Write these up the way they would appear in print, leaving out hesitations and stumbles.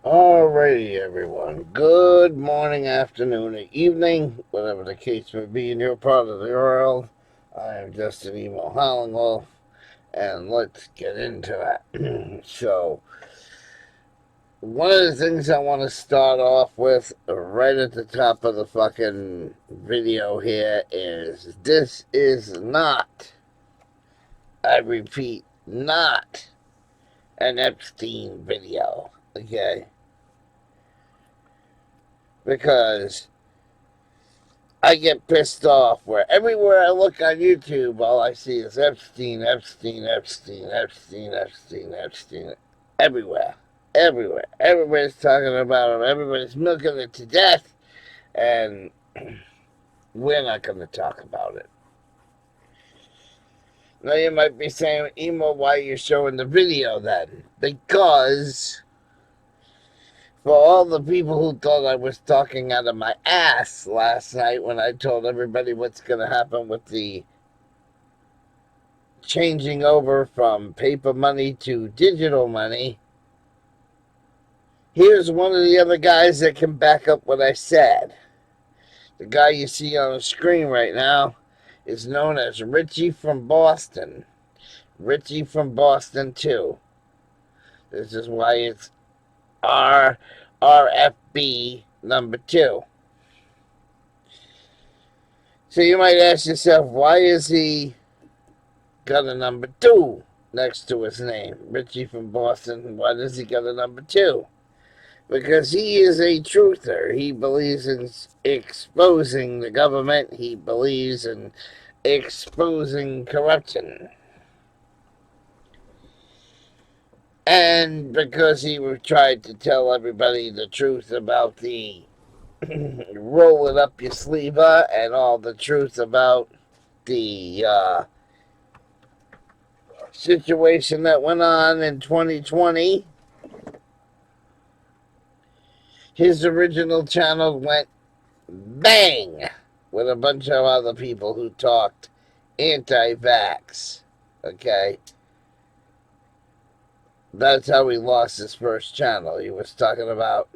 Alrighty, everyone. Good morning, afternoon, or evening, whatever the case may be in your part of the world. I am Justin Emo Hollingwolf, and let's get into it. So, one of the things I want to start off with right at the top of the fucking video here is this is not, I repeat, not an Epstein video, okay? Because I get pissed off where everywhere I look on YouTube, all I see is Epstein, Epstein, Epstein, Epstein, Epstein, Epstein. Everywhere. Everywhere. Everybody's talking about him. Everybody's milking it to death. And we're not going to talk about it. Now you might be saying, Emo, why are you showing the video then? Because for all the people who thought I was talking out of my ass last night when I told everybody what's going to happen with the changing over from paper money to digital money, here's one of the other guys that can back up what I said. The guy you see on the screen right now is known as Richie from Boston. Richie from Boston, too. This is why it's RFB number 2. So you might ask yourself, why is he got a number 2 next to his name? Richie from Boston, why does he got a number 2? Because he is a truther. He believes in exposing the government. He believes in exposing corruption. And because he tried to tell everybody the truth about the roll it up your sleeve and all the truth about the situation that went on in 2020, his original channel went bang with a bunch of other people who talked anti-vax. Okay? That's how he lost his first channel. He was talking about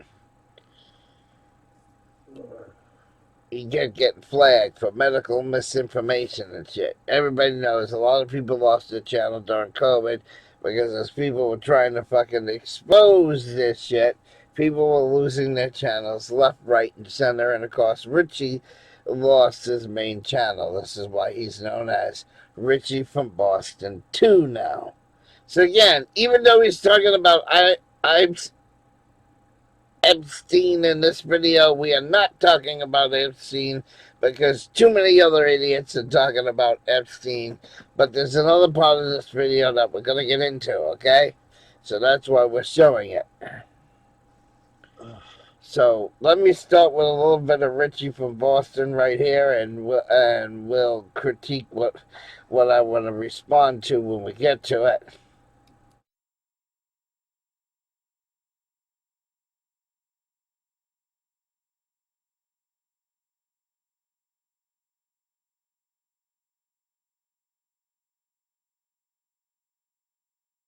he kept getting flagged for medical misinformation and shit. Everybody knows a lot of people lost their channel during COVID because as people were trying to fucking expose this shit, people were losing their channels left, right, and center. And of course, Richie lost his main channel. This is why he's known as Richie from Boston 2 now. So again, even though he's talking about Epstein in this video, we are not talking about Epstein because too many other idiots are talking about Epstein. But there's another part of this video that we're going to get into, okay? So that's why we're showing it. So let me start with a little bit of Richie from Boston right here, and we'll critique what I want to respond to when we get to it.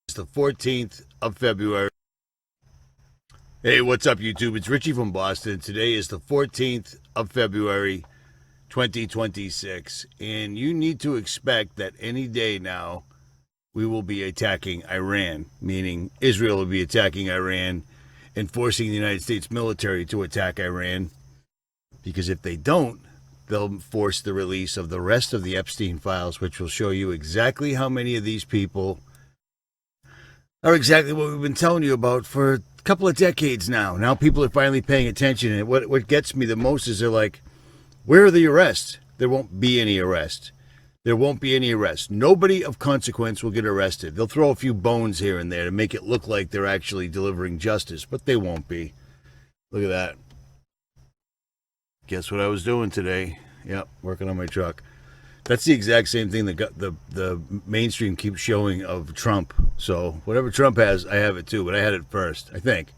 It's the 14th of February. Hey, what's up, YouTube? It's Richie from Boston. Today is the 14th of February, 2026. And you need to expect that any day now we will be attacking Iran, meaning Israel will be attacking Iran and forcing the United States military to attack Iran. Because if they don't, they'll force the release of the rest of the Epstein files, which will show you exactly how many of these people are exactly what we've been telling you about for a couple of decades now. Now people are finally paying attention, and what gets me the most is they're like, where are the arrests? There won't be any arrest. There won't be any arrest. Nobody of consequence will get arrested. They'll throw a few bones here and there to make it look like they're actually delivering justice, but they won't be. Look at that. Guess what I was doing today? Yep, working on my truck. That's the exact same thing that the mainstream keeps showing of Trump. So whatever Trump has, I have it too, but I had it first, I think.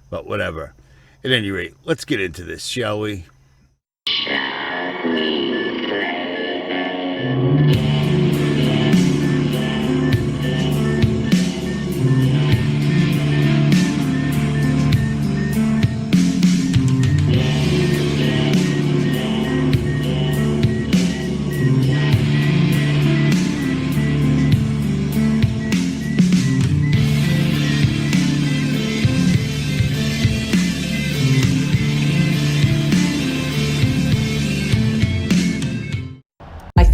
But whatever. At any rate, let's get into this, shall we?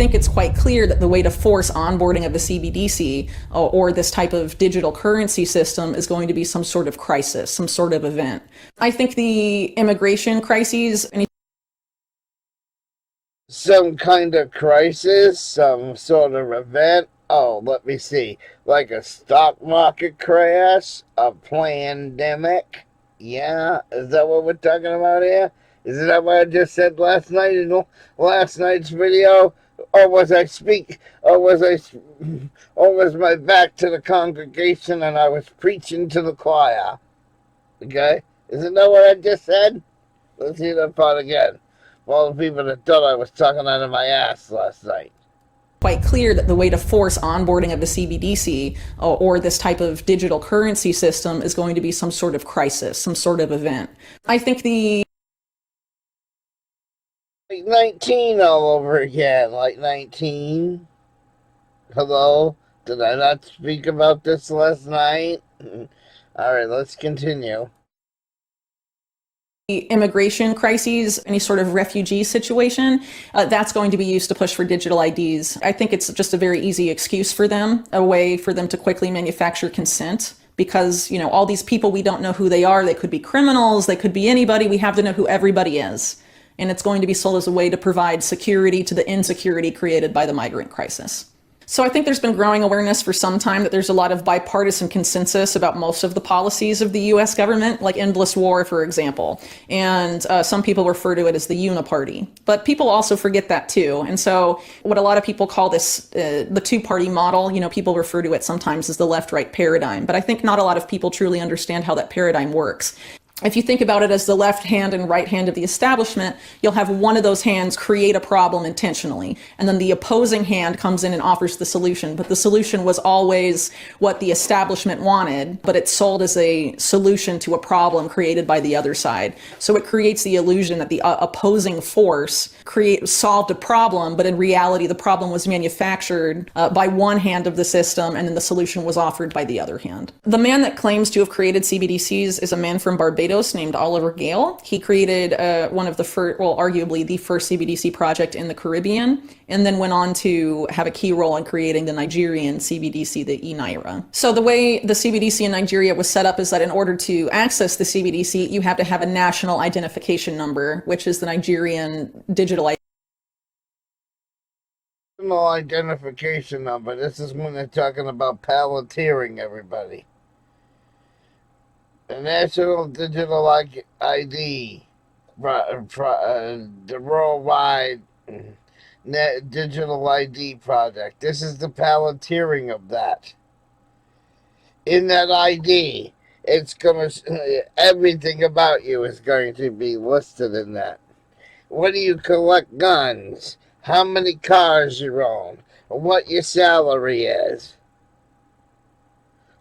think it's quite clear that the way to force onboarding of the CBDC or this type of digital currency system is going to be some sort of crisis, some sort of event. I think the immigration crises, some kind of crisis, some sort of event. Oh, let me see. Like a stock market crash, a pandemic. Yeah, is that what we're talking about here? Is that what I just said last night in last night's video? Or was I or was my back to the congregation and I was preaching to the choir? Okay? Isn't that what I just said? Let's hear that part again. For all the people that thought I was talking out of my ass last night. quite clear that the way to force onboarding of the CBDC or this type of digital currency system is going to be some sort of crisis, some sort of event. I think the 19 all over again, like 19. Hello? Did I not speak about this last night? Alright, let's continue. Immigration crises, any sort of refugee situation, that's going to be used to push for digital IDs. I think it's just a very easy excuse for them, a way for them to quickly manufacture consent. Because, you know, all these people, we don't know who they are. They could be criminals. They could be anybody. We have to know who everybody is. And it's going to be sold as a way to provide security to the insecurity created by the migrant crisis. So I think there's been growing awareness for some time that there's a lot of bipartisan consensus about most of the policies of the US government, like endless war, for example. And some people refer to it as the uniparty. But people also forget that too. And so what a lot of people call this the two-party model, you know, people refer to it sometimes as the left-right paradigm. But I think not a lot of people truly understand how that paradigm works. If you think about it as the left hand and right hand of the establishment, you'll have one of those hands create a problem intentionally. And then the opposing hand comes in and offers the solution. But the solution was always what the establishment wanted, but it's sold as a solution to a problem created by the other side. So it creates the illusion that the opposing force solved a problem, but in reality, the problem was manufactured by one hand of the system, and then the solution was offered by the other hand. The man that claims to have created CBDCs is a man from Barbados named Oliver Gale. He created one of the first, well, arguably the first CBDC project in the Caribbean, and then went on to have a key role in creating the Nigerian CBDC, the e-Naira. So the way the CBDC in Nigeria was set up is that in order to access the CBDC, you have to have a national identification number, which is the Nigerian digital identification number. This is when they're talking about palantiring everybody. The National Digital ID, the worldwide digital ID project. This is the palantiring of that. In that ID, it's gonna, everything about you is going to be listed in that. What do you collect? Guns? How many cars you own? What your salary is?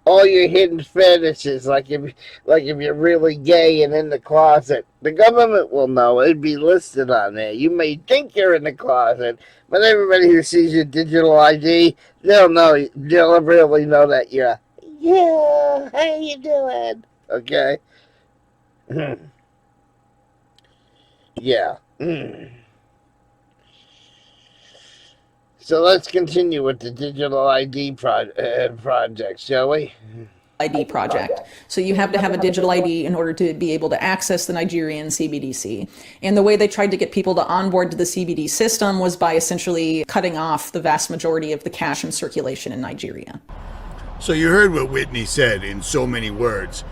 All your hidden fetishes, like if you're really gay and in the closet, the government will know. It'd be listed on there. You may think you're in the closet, but everybody who sees your digital ID, they'll know. They'll really know that you're, yeah, how you doing? Okay. Yeah. So let's continue with the digital ID project, shall we? ID project. So you have to have a digital ID in order to be able to access the Nigerian CBDC. And the way they tried to get people to onboard to the CBD system was by essentially cutting off the vast majority of the cash in circulation in Nigeria. So you heard what Whitney said in so many words.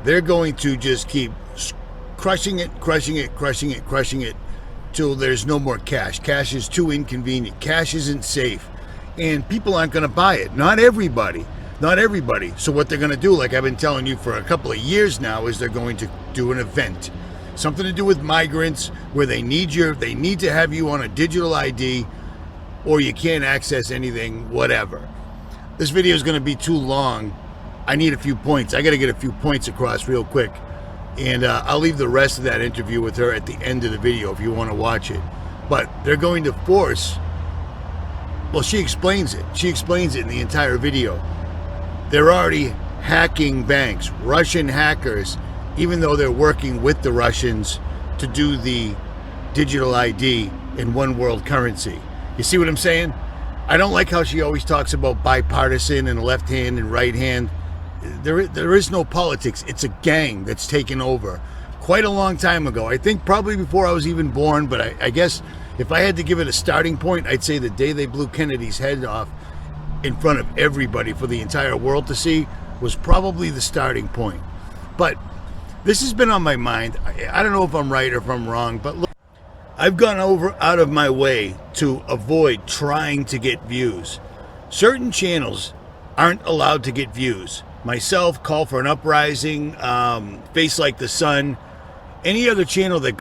They're going to just keep crushing it, till there's no more cash. Cash is too inconvenient. Cash isn't safe. And people aren't going to buy it. Not everybody. So what they're going to do, like I've been telling you for a couple of years now, is they're going to do an event. Something to do with migrants, where they need to have you on a digital ID, or you can't access anything, whatever. This video is going to be too long. I need a few points. I got to get a few points across real quick. And I'll leave the rest of that interview with her at the end of the video if you want to watch it. But they're going to force, well, she explains it. She explains it in the entire video. They're already hacking banks, Russian hackers, even though they're working with the Russians to do the digital ID in one world currency. You see what I'm saying? I don't like how she always talks about bipartisan and left hand and right hand. There is no politics. It's a gang that's taken over quite a long time ago. I think probably before I was even born, but I guess if I had to give it a starting point, I'd say the day they blew Kennedy's head off in front of everybody for the entire world to see was probably the starting point. But this has been on my mind. I don't know if I'm right or if I'm wrong, but look, I've gone out of my way to avoid trying to get views. Certain channels aren't allowed to get views. Myself, Call for an Uprising, Face Like the Sun, any other channel that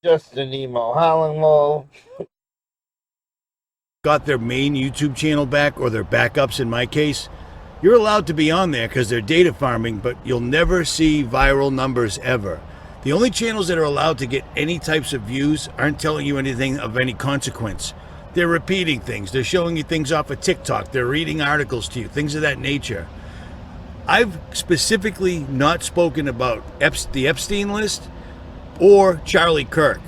Just an emo howling got their main YouTube channel back, or their backups in my case, you're allowed to be on there because they're data farming, but you'll never see viral numbers ever. The only channels that are allowed to get any types of views aren't telling you anything of any consequence. They're repeating things. They're showing you things off of TikTok. They're reading articles to you, things of that nature. I've specifically not spoken about the Epstein list or Charlie Kirk.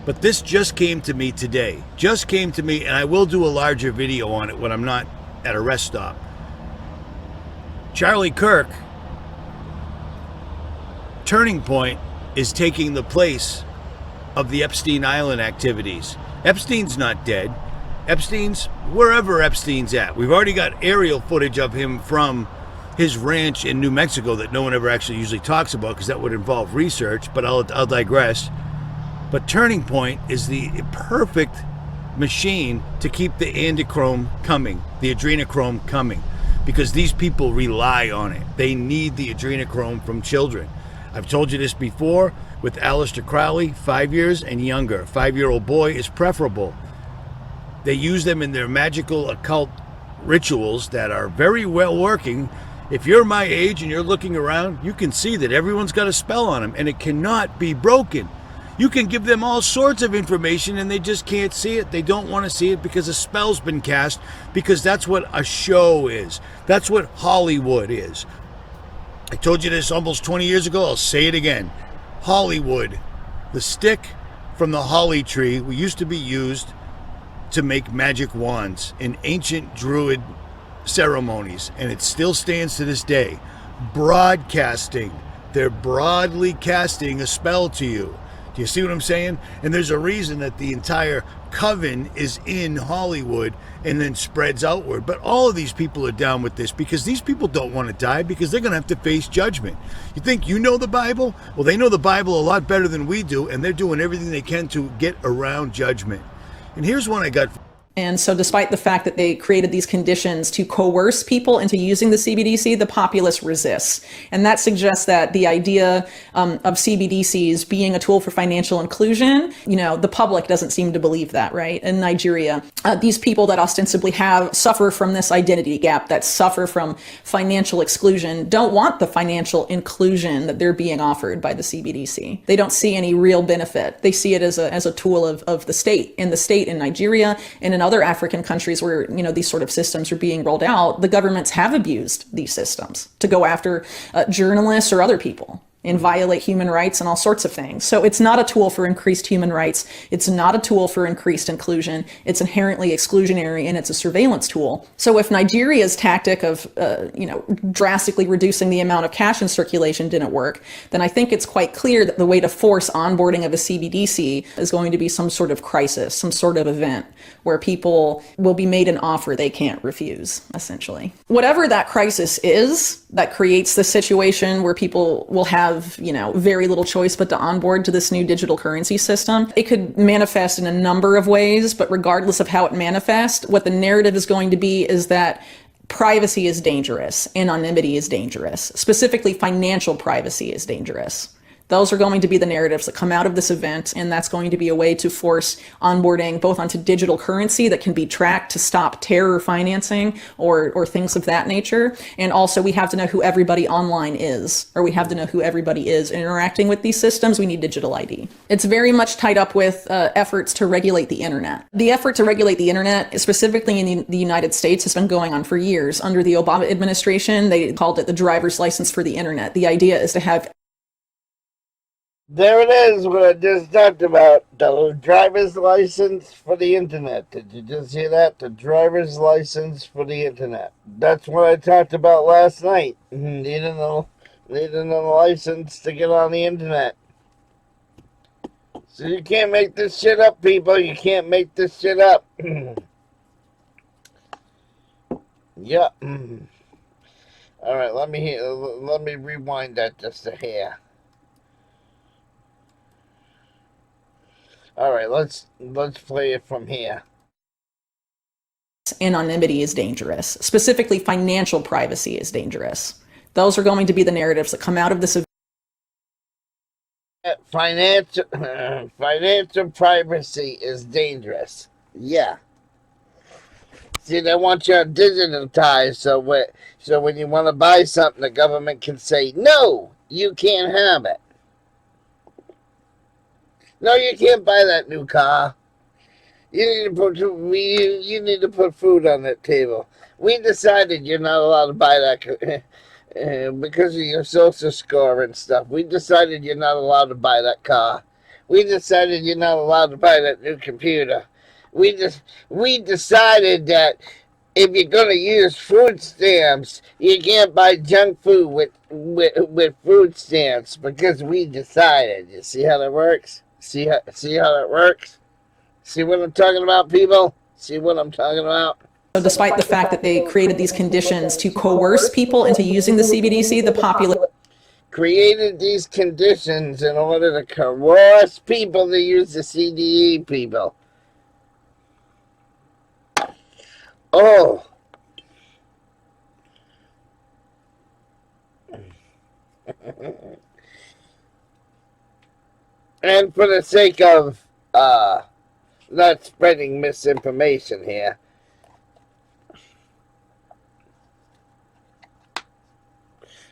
But this just came to me today. Just came to me, and I will do a larger video on it when I'm not at a rest stop. Charlie Kirk, Turning Point, is taking the place of the Epstein Island activities. Epstein's not dead. Epstein's wherever Epstein's at. We've already got aerial footage of him from his ranch in New Mexico that no one ever actually usually talks about because that would involve research, but I'll digress. But Turning Point is the perfect machine to keep the adrenochrome coming, because these people rely on it. They need the adrenochrome from children. I've told you this before with Aleister Crowley, 5 years and younger. 5-year-old boy is preferable. They use them in their magical occult rituals that are very well working. If you're my age and you're looking around, you can see that everyone's got a spell on them, and it cannot be broken. You can give them all sorts of information and they just can't see it. They don't want to see it because a spell's been cast, because that's what a show is. That's what Hollywood is. I told you this almost 20 years ago. I'll say it again. Hollywood, the stick from the holly tree, used to be used to make magic wands in ancient druid ceremonies, and it still stands to this day. Broadcasting. They're broadly casting a spell to you. Do you see what I'm saying? And there's a reason that the entire coven is in Hollywood and then spreads outward. But all of these people are down with this because these people don't want to die, because they're going to have to face judgment. You think you know the Bible? Well, they know the Bible a lot better than we do, and they're doing everything they can to get around judgment. And here's one I got. And so despite the fact that they created these conditions to coerce people into using the CBDC, the populace resists. And that suggests that the idea of CBDCs being a tool for financial inclusion, the public doesn't seem to believe that, right? In Nigeria, these people that ostensibly suffer from this identity gap, that suffer from financial exclusion, don't want the financial inclusion that they're being offered by the CBDC. They don't see any real benefit. They see it as a tool of the state. In the state in Nigeria and in other African countries where, these sort of systems are being rolled out, the governments have abused these systems to go after journalists or other people and violate human rights and all sorts of things. So it's not a tool for increased human rights. It's not a tool for increased inclusion. It's inherently exclusionary, and it's a surveillance tool. So if Nigeria's tactic of, drastically reducing the amount of cash in circulation didn't work, then I think it's quite clear that the way to force onboarding of a CBDC is going to be some sort of crisis, some sort of event where people will be made an offer they can't refuse, essentially. Whatever that crisis is that creates the situation where people will have, very little choice but to onboard to this new digital currency system. It could manifest in a number of ways, but regardless of how it manifests, what the narrative is going to be is that privacy is dangerous, anonymity is dangerous, specifically financial privacy is dangerous. Those are going to be the narratives that come out of this event, and that's going to be a way to force onboarding both onto digital currency that can be tracked to stop terror financing or things of that nature. And also we have to know who everybody online is, or we have to know who everybody is interacting with these systems. We need digital ID. It's very much tied up with efforts to regulate the internet. The effort to regulate the internet, specifically in the United States, has been going on for years. Under the Obama administration, they called it the driver's license for the internet. The idea is to have There it is, what I just talked about. The driver's license for the internet. Did you just hear that? The driver's license for the internet. That's what I talked about last night. Needing a license to get on the internet. So you can't make this shit up, people. You can't make this shit up. Yep. All right, let me rewind that just a hair. All right, let's play it from here. Anonymity is dangerous. Specifically, financial privacy is dangerous. Those are going to be the narratives that come out of this event. Financial privacy is dangerous. Yeah. See, they want you digitized so when you want to buy something, the government can say, no, you can't have it. No, you can't buy that new car. You need to put food on that table. We decided you're not allowed to buy that because of your social score and stuff. We decided you're not allowed to buy that car. We decided you're not allowed to buy that new computer. We decided that if you're gonna use food stamps, you can't buy junk food with food stamps because we decided. You see how that works? See how that works? See what I'm talking about, people? See what I'm talking about? So despite the fact that they created these conditions to coerce people into using the CBDC, the populace created these conditions in order to coerce people to use the CDE, people. Oh. And for the sake of not spreading misinformation here,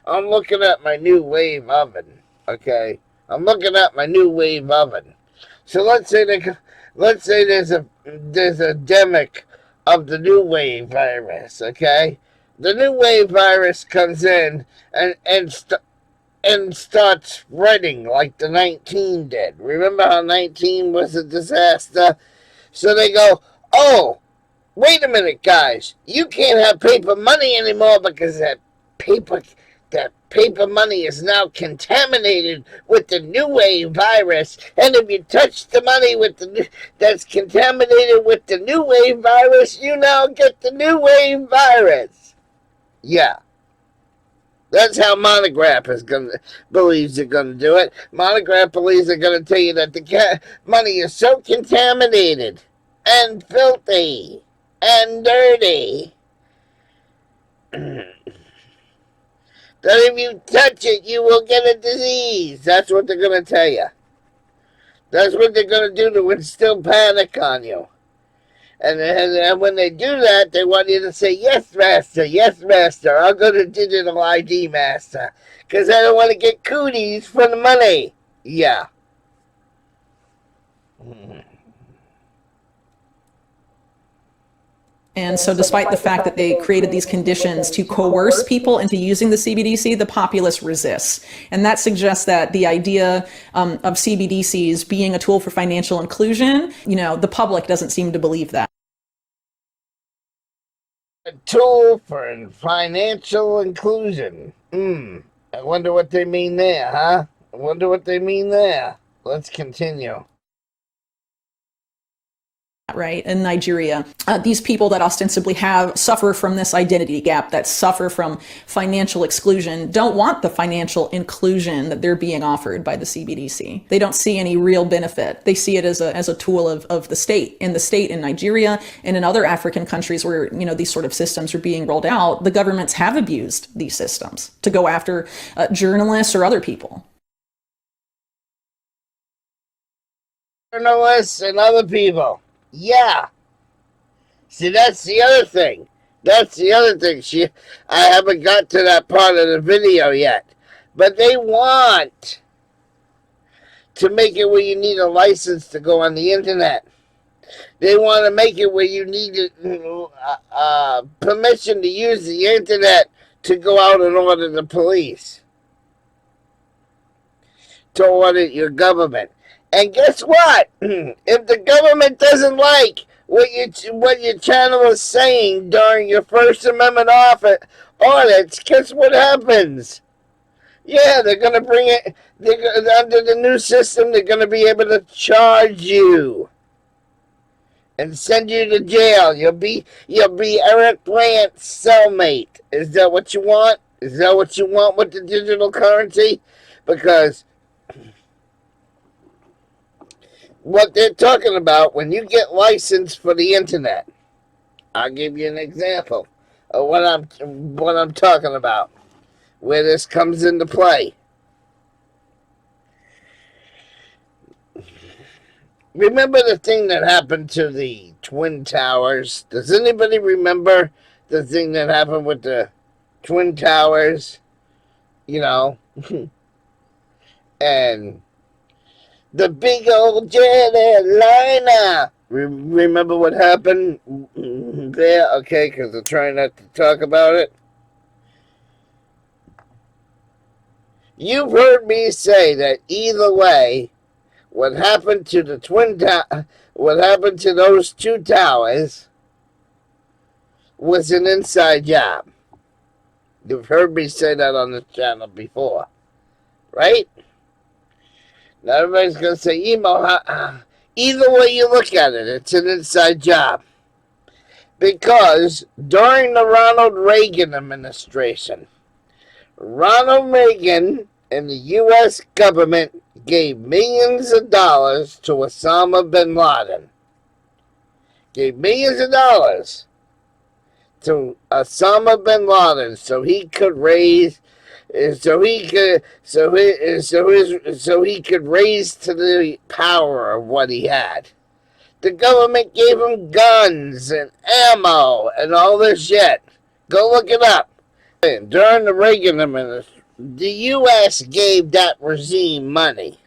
I'm looking at my new wave oven. Okay, I'm looking at my new wave oven. So let's say there's a demic of the new wave virus. Okay, the new wave virus comes in and starts spreading like the 19 did. Remember how 19 was a disaster? So they go, oh, wait a minute, guys. You can't have paper money anymore because that paper money is now contaminated with the new wave virus. And if you touch the money that's contaminated with the new wave virus, you now get the new wave virus. Yeah. That's how Monograph believes they're gonna do it. Monograph believes they're gonna tell you that the money is so contaminated and filthy and dirty that if you touch it, you will get a disease. That's what they're gonna tell you. That's what they're gonna do to instill panic on you. And when they do that, they want you to say, yes, master, I'll go to digital ID, master, because I don't want to get cooties for the money. Yeah. And so despite the fact that they created these conditions to coerce people into using the CBDC, the populace resists. And that suggests that the idea of CBDCs being a tool for financial inclusion, the public doesn't seem to believe that. A tool for financial inclusion. I wonder what they mean there, huh? I wonder what they mean there. Let's continue. Right, in Nigeria, these people that ostensibly suffer from this identity gap, that suffer from financial exclusion, don't want the financial inclusion that they're being offered by the CBDC. They don't see any real benefit. They see it as a tool of the state. In the state in Nigeria and in other African countries where these sort of systems are being rolled out, the governments have abused these systems to go after journalists or other people. Journalists and other people. Yeah. See, that's the other thing. I haven't got to that part of the video yet. But they want to make it where you need a license to go on the internet. They want to make it where you need permission to use the internet to go out and order the police. to audit your government. And guess what? If the government doesn't like what your channel is saying during your First Amendment audits, guess what happens? Yeah, they're going to bring it, under the new system, they're going to be able to charge you and send you to jail. You'll be Eric Grant's cellmate. Is that what you want? Is that what you want with the digital currency? Because what they're talking about, when you get licensed for the internet, I'll give you an example of what I'm talking about, where this comes into play. Remember the thing that happened to the Twin Towers? Does anybody remember the thing that happened with the Twin Towers? You know, and the big old jet airliner. Remember what happened there? Okay, because I'm trying not to talk about it. You've heard me say that either way, what happened to what happened to those two towers was an inside job. You've heard me say that on this channel before, right? Now everybody's going to say, Emo, either way you look at it, it's an inside job. Because during the Ronald Reagan administration, Ronald Reagan and the U.S. government gave millions of dollars to Osama bin Laden. Gave millions of dollars to Osama bin Laden so he could raise so he could raise to the power of what he had. The government gave him guns and ammo and all this shit. Go look it up. During the Reagan administration, the U.S. gave that regime money.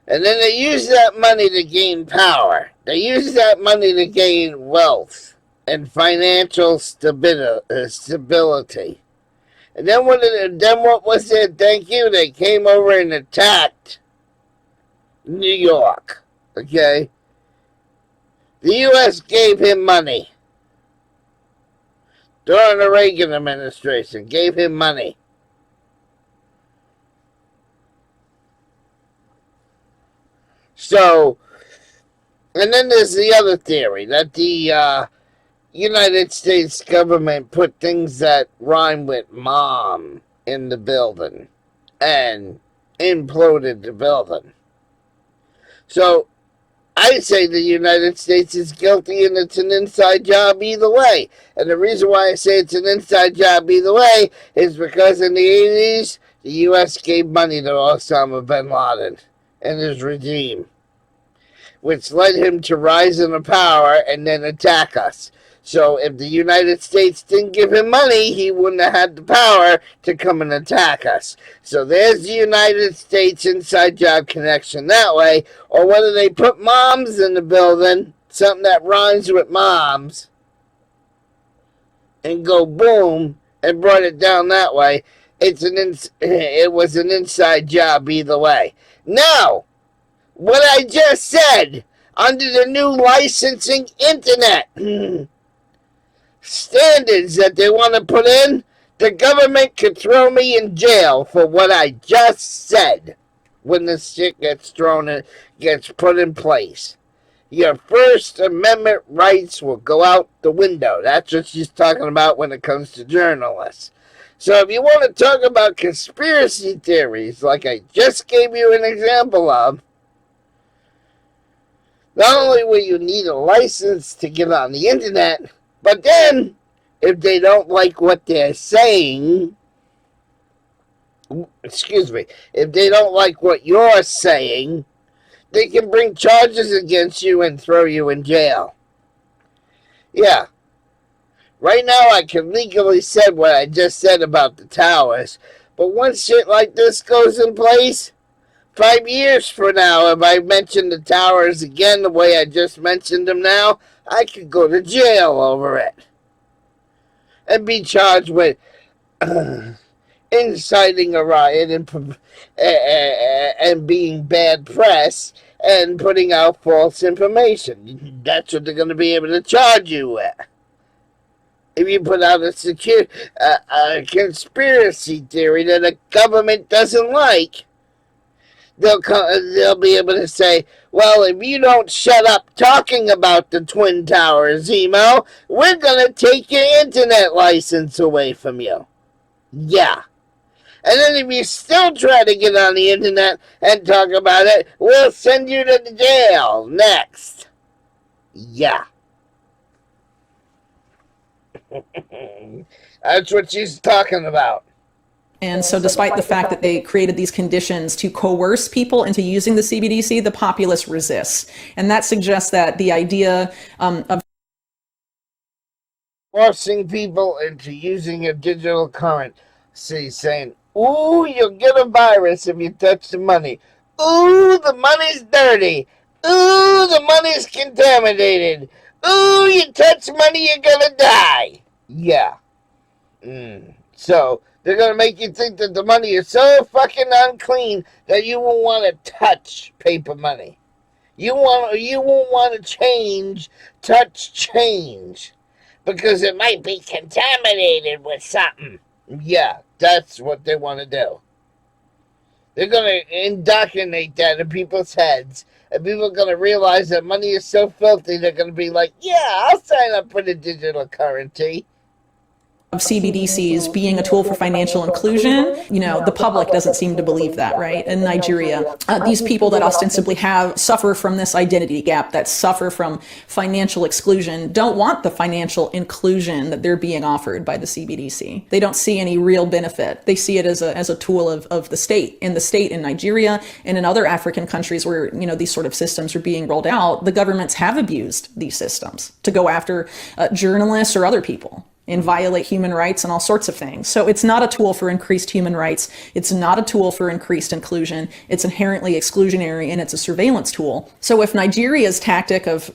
And then they used that money to gain power. They used that money to gain wealth and financial stability. And then what was it? Thank you. They came over and attacked New York. Okay? The U.S. gave him money. During the Reagan administration, gave him money. So, and then there's the other theory that the United States government put things that rhyme with mom in the building and imploded the building. So, I say the United States is guilty and it's an inside job either way. And the reason why I say it's an inside job either way is because in the 80s, the U.S. gave money to Osama bin Laden and his regime, which led him to rise into power and then attack us. So if the United States didn't give him money, he wouldn't have had the power to come and attack us. So there's the United States inside job connection that way. Or whether they put moms in the building, something that rhymes with moms, and go boom, and brought it down that way. It was an inside job either way. Now, what I just said, under the new licensing internet standards that they want to put in, the government could throw me in jail for what I just said when this shit gets put in place. Your First Amendment rights will go out the window. That's what she's talking about when it comes to journalists. So if you want to talk about conspiracy theories, like I just gave you an example of, not only will you need a license to get on the internet, but then, if they don't like what they're saying, if they don't like what you're saying, they can bring charges against you and throw you in jail. Yeah. Right now, I can legally say what I just said about the towers, but once shit like this goes in place, 5 years from now, if I mention the towers again the way I just mentioned them now, I could go to jail over it and be charged with inciting a riot and being bad press and putting out false information. That's what they're going to be able to charge you with. If you put out a conspiracy theory that a government doesn't like, they'll be able to say, well, if you don't shut up talking about the Twin Towers, Zemo, we're going to take your internet license away from you. Yeah. And then if you still try to get on the internet and talk about it, we'll send you to jail next. Yeah. That's what she's talking about. And so despite the fact that they created these conditions to coerce people into using the CBDC, the populace resists. And that suggests that the idea of forcing people into using a digital currency, saying, ooh, you'll get a virus if you touch the money. Ooh, the money's dirty. Ooh, the money's contaminated. Ooh, you touch money, you're gonna die. Yeah. So they're going to make you think that the money is so fucking unclean that you won't want to touch paper money. You won't want to touch change, because it might be contaminated with something. Yeah, that's what they want to do. They're going to indoctrinate that in people's heads, and people are going to realize that money is so filthy, they're going to be like, yeah, I'll sign up for the digital currency. Of CBDCs being a tool for financial inclusion, the public doesn't seem to believe that, right? In Nigeria, these people that ostensibly suffer from this identity gap, that suffer from financial exclusion, don't want the financial inclusion that they're being offered by the CBDC. They don't see any real benefit. They see it as a tool of the state. In the state in Nigeria and in other African countries where, these sort of systems are being rolled out, the governments have abused these systems to go after journalists or other people and violate human rights and all sorts of things. So it's not a tool for increased human rights. It's not a tool for increased inclusion. It's inherently exclusionary, and it's a surveillance tool. So if Nigeria's tactic of,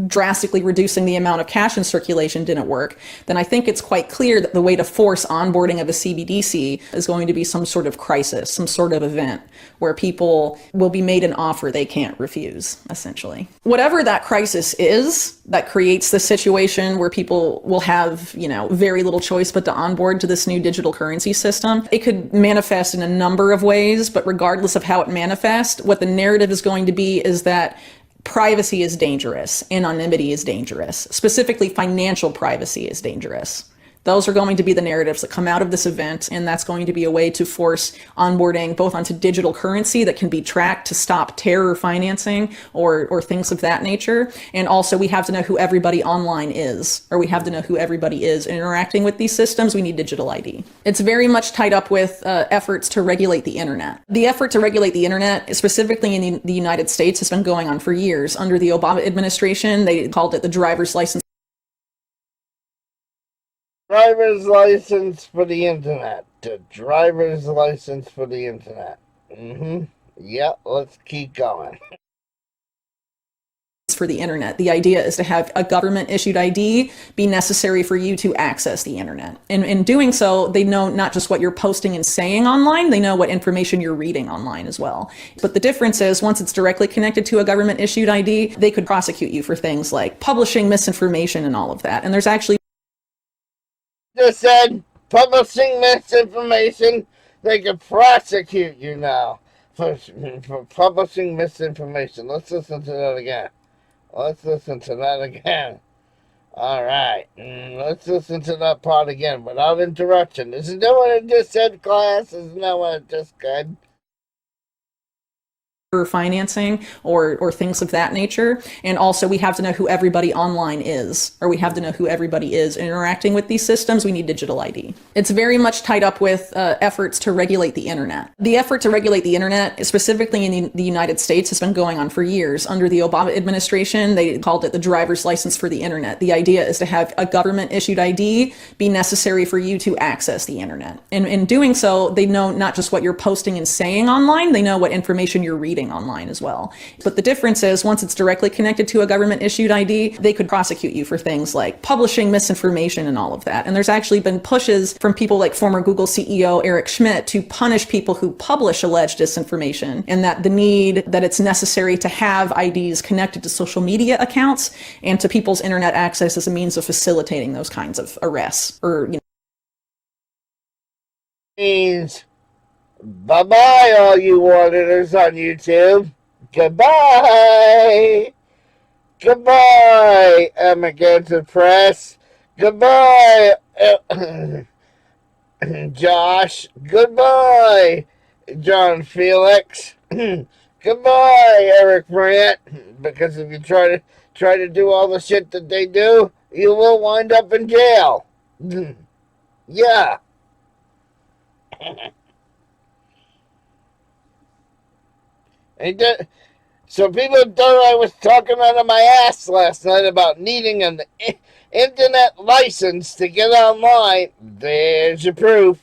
drastically reducing the amount of cash in circulation didn't work, then I think it's quite clear that the way to force onboarding of a CBDC is going to be some sort of crisis, some sort of event where people will be made an offer they can't refuse, essentially. Whatever that crisis is that creates the situation where people will have very little choice but to onboard to this new digital currency system. It could manifest in a number of ways, but regardless of how it manifests, what the narrative is going to be is that privacy is dangerous, anonymity is dangerous, specifically financial privacy is dangerous. Those are going to be the narratives that come out of this event, and that's going to be a way to force onboarding both onto digital currency that can be tracked to stop terror financing or things of that nature. And also we have to know who everybody online is, or we have to know who everybody is interacting with these systems. We need digital ID. It's very much tied up with efforts to regulate the internet. The effort to regulate the internet, specifically in the United States, has been going on for years. Under the Obama administration, they called it the driver's license. Driver's license for the internet. The driver's license for the internet. Yeah, let's keep going. For the internet. The idea is to have a government issued ID be necessary for you to access the internet. And in doing so, they know not just what you're posting and saying online, they know what information you're reading online as well. But the difference is, once it's directly connected to a government issued ID, they could prosecute you for things like publishing misinformation and all of that. And there's actually just said publishing misinformation, they could prosecute you now for publishing misinformation. Let's listen to that again. All right. Let's listen to that part again without interruption. Isn't that what I just said, class? Isn't that what I just said? Financing or things of that nature. And also we have to know who everybody online is, or we have to know who everybody is interacting with these systems. We need digital ID. It's very much tied up with efforts to regulate the internet. The effort to regulate the internet, specifically in the United States, has been going on for years. Under the Obama administration, they called it the driver's license for the internet. The idea is to have a government issued ID be necessary for you to access the internet. And in doing so, they know not just what you're posting and saying online, they know what information you're reading trading online as well. But the difference is once it's directly connected to a government issued ID, they could prosecute you for things like publishing misinformation and all of that. And there's actually been pushes from people like former Google CEO Eric Schmidt to punish people who publish alleged disinformation, and that the need that it's necessary to have IDs connected to social media accounts and to people's internet access as a means of facilitating those kinds of arrests or, Means bye-bye, all you auditors on YouTube. Goodbye. Goodbye, Emigrant Press. Goodbye, Josh. Goodbye, John Felix. Goodbye, Eric Brandt. Because if you try to do all the shit that they do, you will wind up in jail. Yeah. So people thought I was talking out of my ass last night about needing an internet license to get online. There's your proof.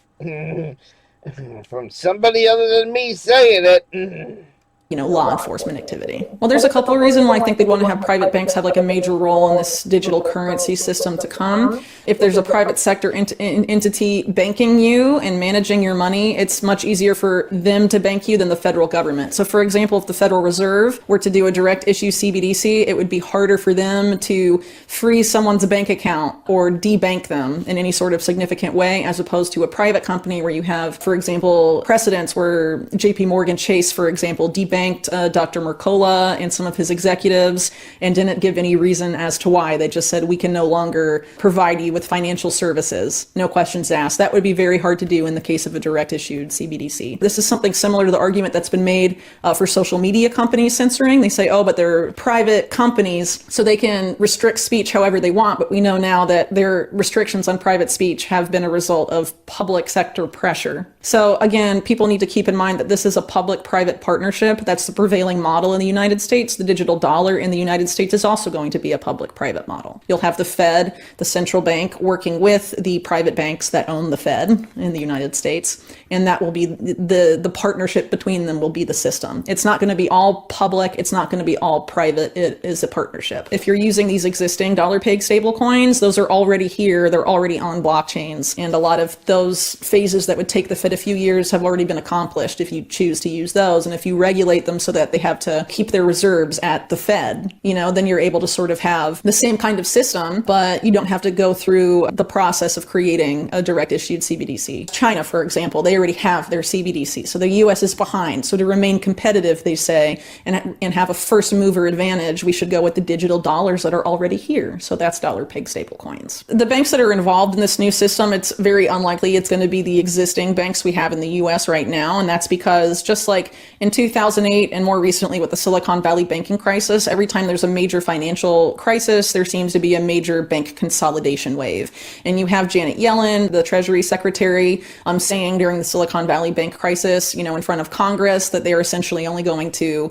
From somebody other than me saying it. law enforcement activity. Well, there's a couple of reasons why I think they'd want to have private banks have like a major role in this digital currency system to come. If there's a private sector entity banking you and managing your money, it's much easier for them to bank you than the federal government. So for example, if the Federal Reserve were to do a direct issue CBDC, it would be harder for them to freeze someone's bank account or debank them in any sort of significant way, as opposed to a private company where you have, for example, precedents where JP Morgan Chase, for example, debanked Dr. Mercola and some of his executives and didn't give any reason as to why. They just said, we can no longer provide you with financial services. No questions asked. That would be very hard to do in the case of a direct issued CBDC. This is something similar to the argument that's been made for social media companies censoring. They say, oh, but they're private companies, so they can restrict speech however they want. But we know now that their restrictions on private speech have been a result of public sector pressure. So again, people need to keep in mind that this is a public-private partnership. That's the prevailing model in the United States. The digital dollar in the United States is also going to be a public-private model. You'll have the Fed, the central bank, working with the private banks that own the Fed in the United States. And that will be the partnership between them will be the system. It's not going to be all public. It's not going to be all private. It is a partnership. If you're using these existing dollar-pegged stablecoins, those are already here. They're already on blockchains. And a lot of those phases that would take the Fed a few years have already been accomplished if you choose to use those. And if you regulate them so that they have to keep their reserves at the Fed, then you're able to sort of have the same kind of system, but you don't have to go through the process of creating a direct issued CBDC. China, for example, they already have their CBDC. So the US is behind. So to remain competitive, they say, and have a first mover advantage, we should go with the digital dollars that are already here. So that's dollar-pegged stablecoins. The banks that are involved in this new system, it's very unlikely it's going to be the existing banks we have in the US right now. And that's because just like in 2008 and more recently with the Silicon Valley banking crisis, every time there's a major financial crisis, there seems to be a major bank consolidation wave. And you have Janet Yellen, the Treasury Secretary, saying during the Silicon Valley bank crisis, in front of Congress, that they're essentially only going to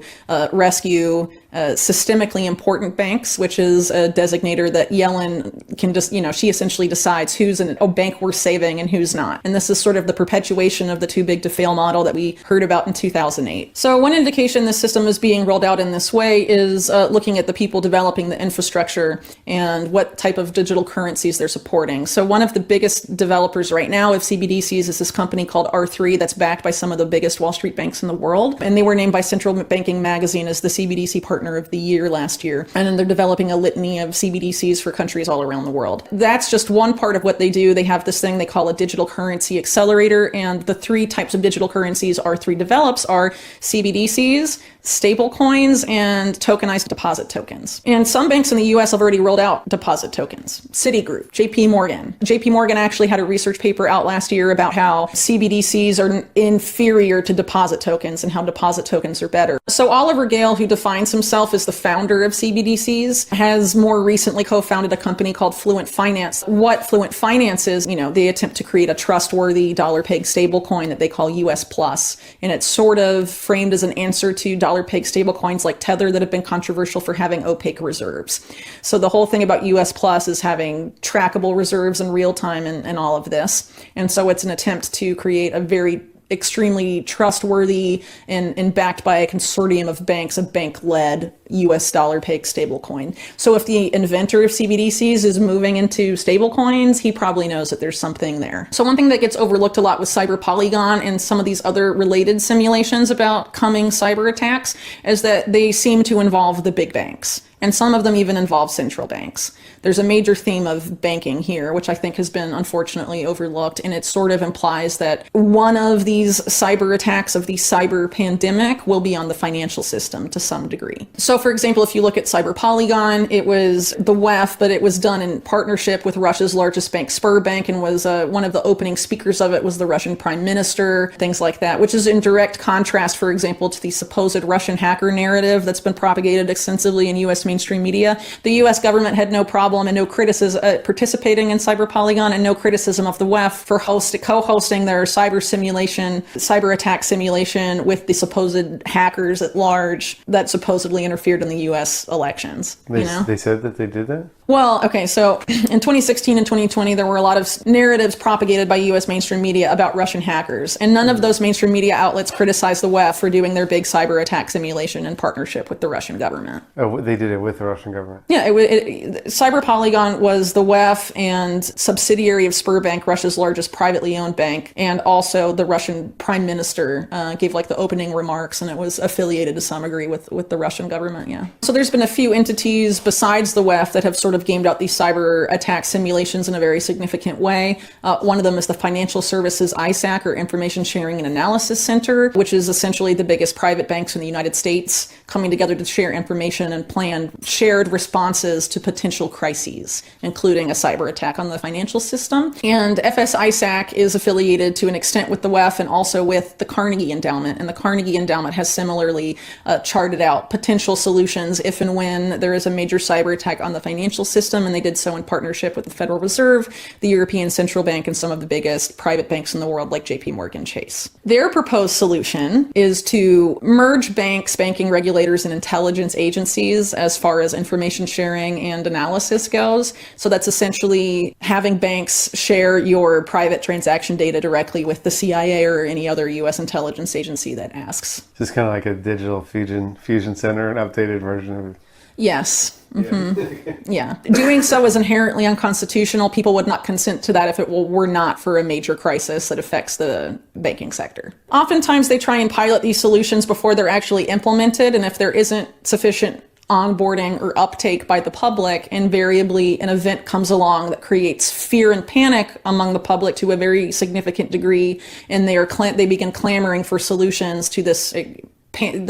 rescue systemically important banks, which is a designator that Yellen can just, she essentially decides who's a bank worth saving and who's not. And this is sort of the perpetuation of the too big to fail model that we heard about in 2008. So one indication this system is being rolled out in this way is looking at the people developing the infrastructure and what type of digital currencies they're supporting. So one of the biggest developers right now of CBDCs is this company called R3 that's backed by some of the biggest Wall Street banks in the world. And they were named by Central Banking Magazine as the CBDC partner of the year last year. And then they're developing a litany of CBDCs for countries all around the world. That's just one part of what they do. They have this thing they call a digital currency accelerator. And the three types of digital currencies R3 develops are CBDCs, stable coins, and tokenized deposit tokens. And some banks in the US have already rolled out deposit tokens. Citigroup, JP Morgan. JP Morgan actually had a research paper out last year about how CBDCs are inferior to deposit tokens and how deposit tokens are better. So Oliver Gale, who defines himself as the founder of CBDCs, has more recently co-founded a company called Fluent Finance. What Fluent Finance is, they attempt to create a trustworthy dollar-pegged stablecoin that they call US Plus. And it's sort of framed as an answer to dollar-pegged stablecoins like Tether that have been controversial for having opaque reserves. So the whole thing about US Plus is having trackable reserves in real time and all of this. And so it's an attempt to create a very extremely trustworthy and backed by a consortium of banks, a bank-led US dollar peg stablecoin. So if the inventor of CBDCs is moving into stablecoins, he probably knows that there's something there. So one thing that gets overlooked a lot with Cyber Polygon and some of these other related simulations about coming cyber attacks is that they seem to involve the big banks. And some of them even involve central banks. There's a major theme of banking here, which I think has been unfortunately overlooked, and it sort of implies that one of these cyber attacks of the cyber pandemic will be on the financial system to some degree. So for example, if you look at Cyber Polygon, it was the WEF, but it was done in partnership with Russia's largest bank, Sberbank, and was one of the opening speakers of it was the Russian prime minister, things like that, which is in direct contrast, for example, to the supposed Russian hacker narrative that's been propagated extensively in US mainstream media. The US government had no problem and no criticism participating in Cyber Polygon, and no criticism of the WEF for co-hosting their cyber attack simulation with the supposed hackers at large that supposedly interfered in the US elections. They said that they did that? Well, okay, so in 2016 and 2020, there were a lot of narratives propagated by US mainstream media about Russian hackers, and none of those mainstream media outlets criticized the WEF for doing their big cyber attack simulation in partnership with the Russian government. Oh, they did it with the Russian government? Yeah, Cyber Polygon was the WEF and subsidiary of Sberbank, Russia's largest privately owned bank, and also the Russian prime minister gave like the opening remarks, and it was affiliated to some degree with the Russian government, yeah. So there's been a few entities besides the WEF that have sort of gamed out these cyber attack simulations in a very significant way. One of them is the Financial Services ISAC, or Information Sharing and Analysis Center, which is essentially the biggest private banks in the United States coming together to share information and plan shared responses to potential crises, including a cyber attack on the financial system. And FS ISAC is affiliated to an extent with the WEF and also with the Carnegie Endowment. And the Carnegie Endowment has similarly charted out potential solutions if and when there is a major cyber attack on the financial system, and they did so in partnership with the Federal Reserve, the European Central Bank, and some of the biggest private banks in the world like JP Morgan Chase. Their proposed solution is to merge banks, banking regulators, and intelligence agencies as far as information sharing and analysis goes. So that's essentially having banks share your private transaction data directly with the CIA or any other US intelligence agency that asks. Just kind of like a digital fusion center, an updated version of it. Yes. Mm-hmm. Yeah. Doing so is inherently unconstitutional. People would not consent to that if it were not for a major crisis that affects the banking sector. Oftentimes they try and pilot these solutions before they're actually implemented, and if there isn't sufficient onboarding or uptake by the public, invariably an event comes along that creates fear and panic among the public to a very significant degree, and they begin clamoring for solutions to this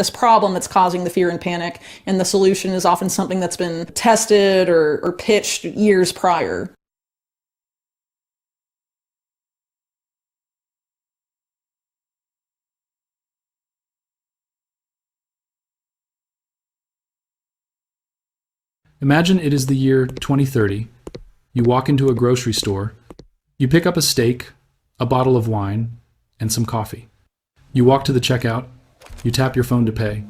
problem that's causing the fear and panic, and the solution is often something that's been tested or pitched years prior. Imagine it is the year 2030. You walk into a grocery store. You pick up a steak, a bottle of wine, and some coffee. You walk to the checkout. You tap your phone to pay.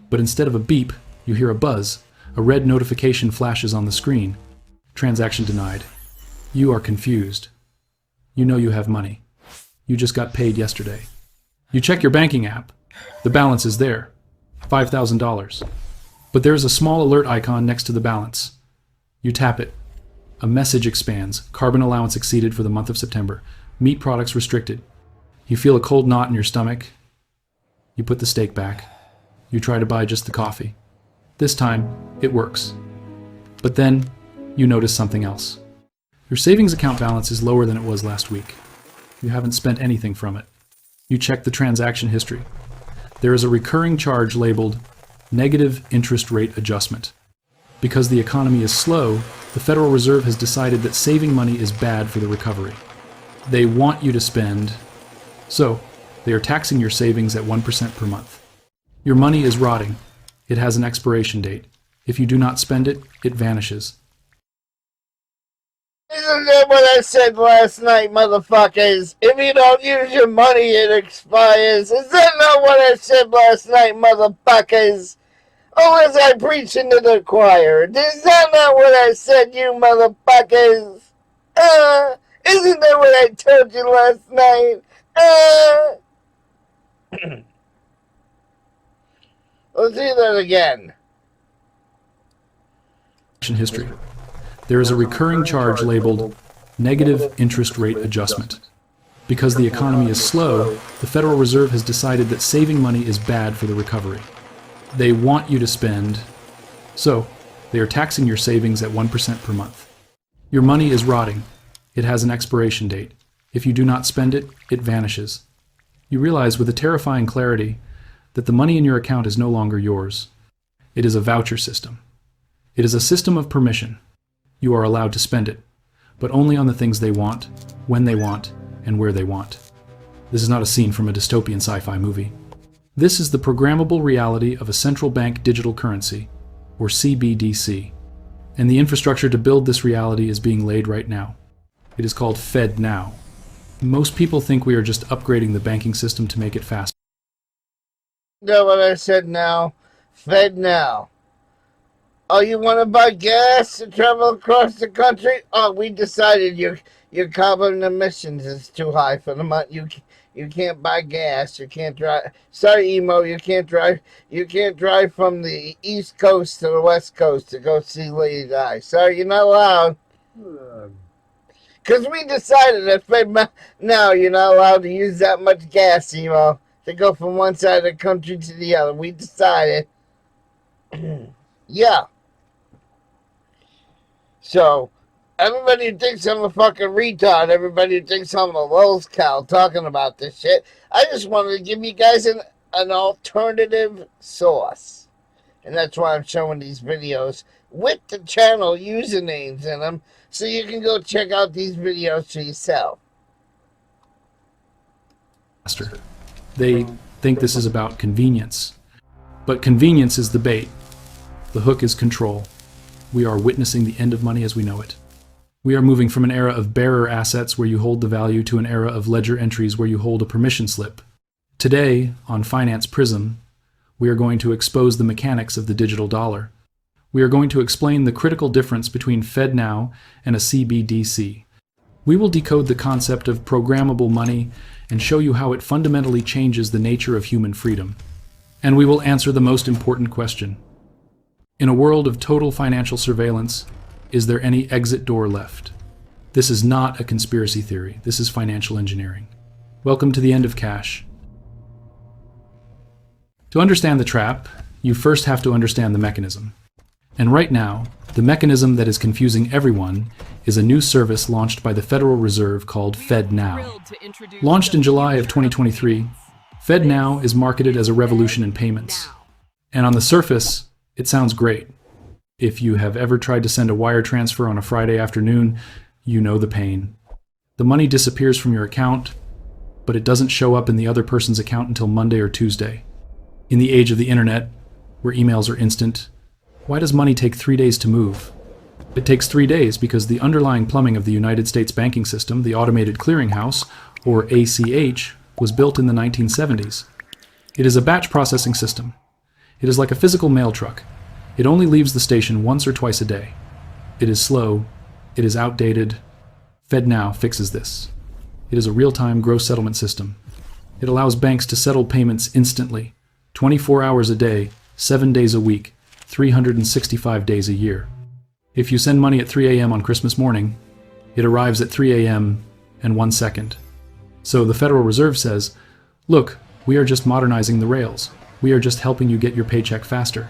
But instead of a beep, you hear a buzz. A red notification flashes on the screen. Transaction denied. You are confused. You know you have money. You just got paid yesterday. You check your banking app. The balance is there. $5,000. But there is a small alert icon next to the balance. You tap it. A message expands. Carbon allowance exceeded for the month of September. Meat products restricted. You feel a cold knot in your stomach. You put the steak back. You try to buy just the coffee. This time, it works. But then, you notice something else. Your savings account balance is lower than it was last week. You haven't spent anything from it. You check the transaction history. There is a recurring charge labeled negative interest rate adjustment. Because the economy is slow, the Federal Reserve has decided that saving money is bad for the recovery. They want you to spend, so they are taxing your savings at 1% per month. Your money is rotting. It has an expiration date. If you do not spend it, it vanishes. Isn't that what I said last night, motherfuckers? If you don't use your money, it expires. Is that not what I said last night, motherfuckers? Or was I preaching to the choir? Is that not what I said, you motherfuckers? Isn't that what I told you last night? Let's see that again. History. There is a recurring charge labeled negative interest rate adjustment. Because the economy is slow, the Federal Reserve has decided that saving money is bad for the recovery. They want you to spend, so they are taxing your savings at 1% per month. Your money is rotting. It has an expiration date. If you do not spend it, it vanishes. You realize with a terrifying clarity that the money in your account is no longer yours. It is a voucher system. It is a system of permission. You are allowed to spend it, but only on the things they want, when they want, and where they want. This is not a scene from a dystopian sci-fi movie. This is the programmable reality of a central bank digital currency, or CBDC, and the infrastructure to build this reality is being laid right now. It is called FedNow. Most people think we are just upgrading the banking system to make it faster. Know what I said now? FedNow. Oh, you want to buy gas to travel across the country? Oh, we decided your carbon emissions is too high for the month. You can't buy gas. You can't drive. Sorry, Emo, you can't drive. You can't drive from the East Coast to the West Coast to go see Lady Di. Sorry, you're not allowed. Because we decided that FedNow you're not allowed to use that much gas, Emo, to go from one side of the country to the other. We decided. Yeah. So, everybody who thinks I'm a fucking retard, everybody who thinks I'm a lol's cow talking about this shit, I just wanted to give you guys an alternative source. And that's why I'm showing these videos with the channel usernames in them, so you can go check out these videos for yourself. They think this is about convenience. But convenience is the bait. The hook is control. We are witnessing the end of money as we know it. We are moving from an era of bearer assets where you hold the value to an era of ledger entries where you hold a permission slip. Today, on Finance Prism, we are going to expose the mechanics of the digital dollar. We are going to explain the critical difference between FedNow and a CBDC. We will decode the concept of programmable money and show you how it fundamentally changes the nature of human freedom. And we will answer the most important question. In a world of total financial surveillance, is there any exit door left? This is not a conspiracy theory. This is financial engineering. Welcome to the end of cash. To understand the trap, you first have to understand the mechanism. And right now, the mechanism that is confusing everyone is a new service launched by the Federal Reserve called FedNow. Launched in July of 2023, FedNow is marketed as a revolution in payments. And on the surface, it sounds great. If you have ever tried to send a wire transfer on a Friday afternoon, you know the pain. The money disappears from your account, but it doesn't show up in the other person's account until Monday or Tuesday. In the age of the internet, where emails are instant, why does money take 3 days to move? It takes 3 days because the underlying plumbing of the United States banking system, the Automated Clearinghouse, or ACH, was built in the 1970s. It is a batch processing system. It is like a physical mail truck. It only leaves the station once or twice a day. It is slow. It is outdated. FedNow fixes this. It is a real-time gross settlement system. It allows banks to settle payments instantly, 24 hours a day, 7 days a week, 365 days a year. If you send money at 3 a.m. on Christmas morning, it arrives at 3 a.m. and 1 second. So the Federal Reserve says, look, we are just modernizing the rails. We are just helping you get your paycheck faster.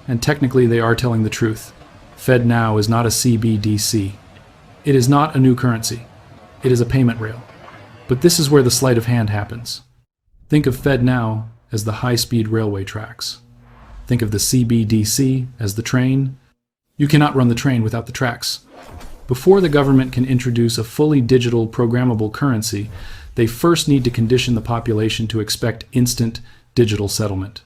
And technically they are telling the truth. FedNow is not a CBDC. It is not a new currency. It is a payment rail. But this is where the sleight of hand happens. Think of FedNow as the high-speed railway tracks. Think of the CBDC as the train. You cannot run the train without the tracks. Before the government can introduce a fully digital programmable currency, they first need to condition the population to expect instant digital settlement.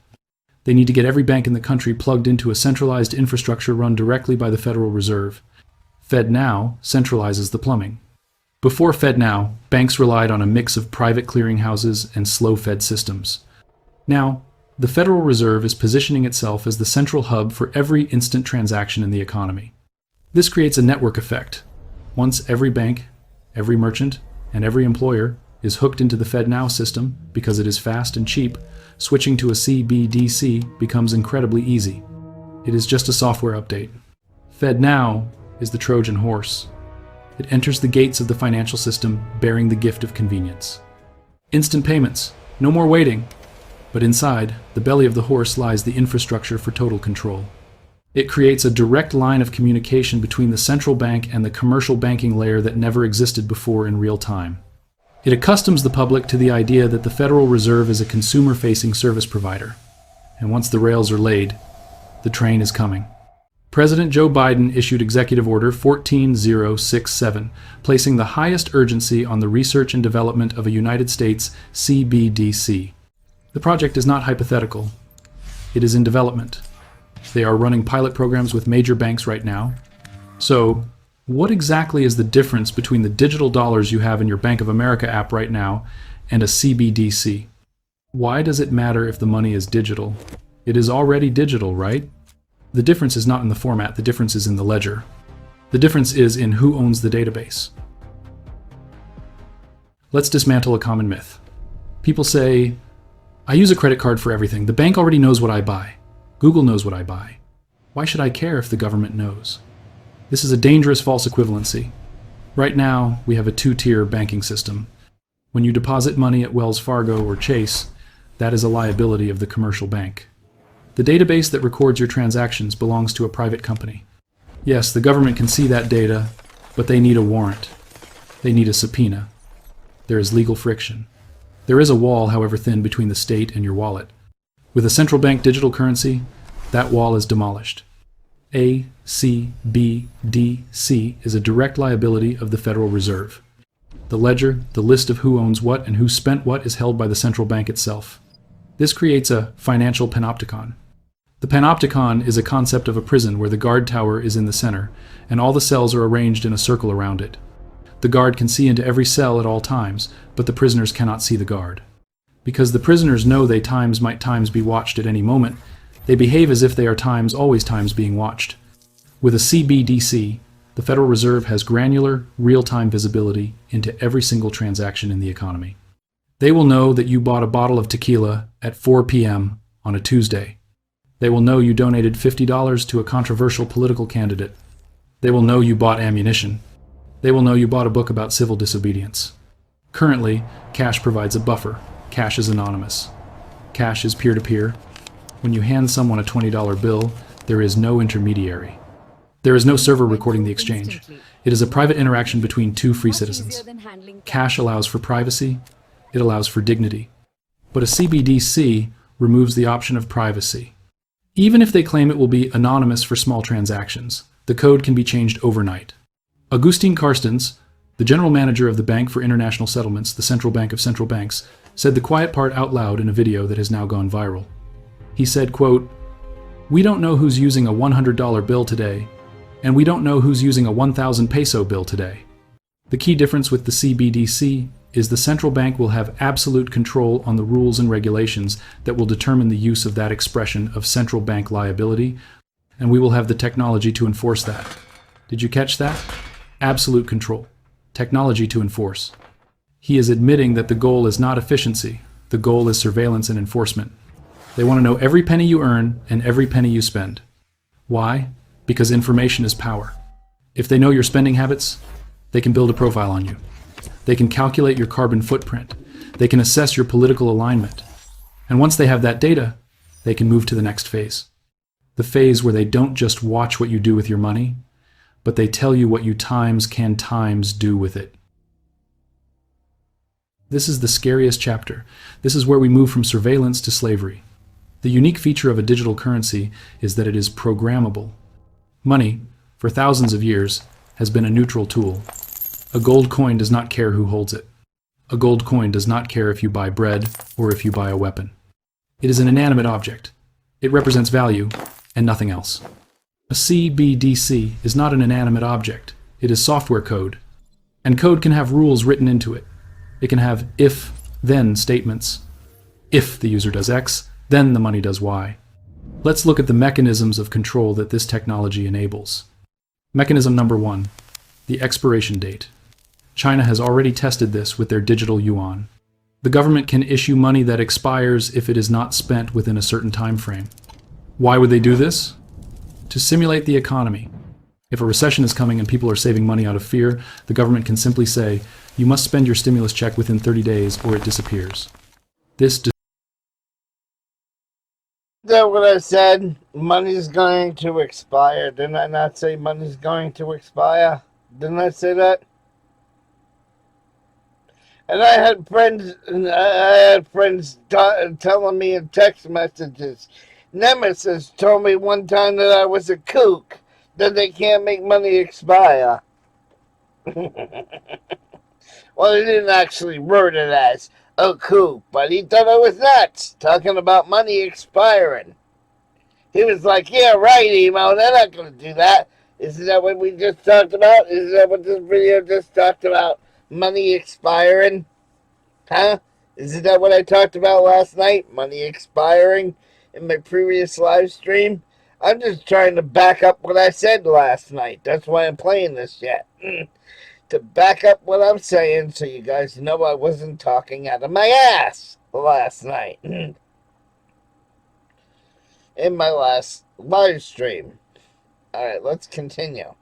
They need to get every bank in the country plugged into a centralized infrastructure run directly by the Federal Reserve. FedNow centralizes the plumbing. Before FedNow, banks relied on a mix of private clearinghouses and slow-fed systems. Now, the Federal Reserve is positioning itself as the central hub for every instant transaction in the economy. This creates a network effect. Once every bank, every merchant, and every employer is hooked into the FedNow system because it is fast and cheap. Switching to a CBDC becomes incredibly easy. It is just a software update. FedNow is the Trojan horse. It enters the gates of the financial system bearing the gift of convenience. Instant payments, no more waiting. But inside, the belly of the horse lies the infrastructure for total control. It creates a direct line of communication between the central bank and the commercial banking layer that never existed before in real time. It accustoms the public to the idea that the Federal Reserve is a consumer-facing service provider. And once the rails are laid, the train is coming. President Joe Biden issued Executive Order 14067, placing the highest urgency on the research and development of a United States CBDC. The project is not hypothetical. It is in development. They are running pilot programs with major banks right now. So, what exactly is the difference between the digital dollars you have in your Bank of America app right now and a CBDC? Why does it matter if the money is digital? It is already digital, right? The difference is not in the format, the difference is in the ledger. The difference is in who owns the database. Let's dismantle a common myth. People say, I use a credit card for everything. The bank already knows what I buy. Google knows what I buy. Why should I care if the government knows? This is a dangerous false equivalency. Right now, we have a two-tier banking system. When you deposit money at Wells Fargo or Chase, that is a liability of the commercial bank. The database that records your transactions belongs to a private company. Yes, the government can see that data, but they need a warrant. They need a subpoena. There is legal friction. There is a wall, however thin, between the state and your wallet. With a central bank digital currency, that wall is demolished. A, C, B, D, C is a direct liability of the Federal Reserve. The ledger, the list of who owns what and who spent what, is held by the central bank itself. This creates a financial panopticon. The panopticon is a concept of a prison where the guard tower is in the center, and all the cells are arranged in a circle around it. The guard can see into every cell at all times, but the prisoners cannot see the guard. Because the prisoners know they might be watched at any moment, they behave as if they are always being watched. With a CBDC, the Federal Reserve has granular, real-time visibility into every single transaction in the economy. They will know that you bought a bottle of tequila at 4 p.m. on a Tuesday. They will know you donated $50 to a controversial political candidate. They will know you bought ammunition. They will know you bought a book about civil disobedience. Currently, cash provides a buffer. Cash is anonymous. Cash is peer-to-peer. When you hand someone a $20 bill, there is no intermediary. There is no server recording the exchange. It is a private interaction between two free citizens. Cash allows for privacy. It allows for dignity. But a CBDC removes the option of privacy. Even if they claim it will be anonymous for small transactions, the code can be changed overnight. Augustine Carstens, the general manager of the Bank for International Settlements, the central bank of central banks, said the quiet part out loud in a video that has now gone viral. He said, quote, "We don't know who's using a $100 bill today, and we don't know who's using a 1,000 peso bill today. The key difference with the CBDC is the central bank will have absolute control on the rules and regulations that will determine the use of that expression of central bank liability, and we will have the technology to enforce that." Did you catch that? Absolute control. Technology to enforce. He is admitting that the goal is not efficiency. The goal is surveillance and enforcement. They want to know every penny you earn and every penny you spend. Why? Because information is power. If they know your spending habits, they can build a profile on you. They can calculate your carbon footprint. They can assess your political alignment. And once they have that data, they can move to the next phase. The phase where they don't just watch what you do with your money, but they tell you what you can do with it. This is the scariest chapter. This is where we move from surveillance to slavery. The unique feature of a digital currency is that it is programmable. Money, for thousands of years, has been a neutral tool. A gold coin does not care who holds it. A gold coin does not care if you buy bread or if you buy a weapon. It is an inanimate object. It represents value and nothing else. A CBDC is not an inanimate object. It is software code. And code can have rules written into it. It can have if-then statements. If the user does X, then the money does Y. Let's look at the mechanisms of control that this technology enables. Mechanism number 1, the expiration date. China has already tested this with their digital yuan. The government can issue money that expires if it is not spent within a certain time frame. Why would they do this? To simulate the economy. If a recession is coming and people are saving money out of fear, the government can simply say, you must spend your stimulus check within 30 days or it disappears. This Is that what I said? Money's going to expire. Didn't I not say money's going to expire? Didn't I say that? And I had friends telling me in text messages. Nemesis told me one time that I was a kook, that they can't make money expire. Well, he didn't actually word it as a kook, but he thought I was nuts, talking about money expiring. He was like, yeah, right, Emo, they're not going to do that. Isn't that what we just talked about? Isn't that what this video just talked about? Money expiring? Huh? Isn't that what I talked about last night? Money expiring in my previous live stream? I'm just trying to back up what I said last night. That's why I'm playing this yet. To back up what I'm saying so you guys know I wasn't talking out of my ass last night. In my last live stream. Alright, let's continue.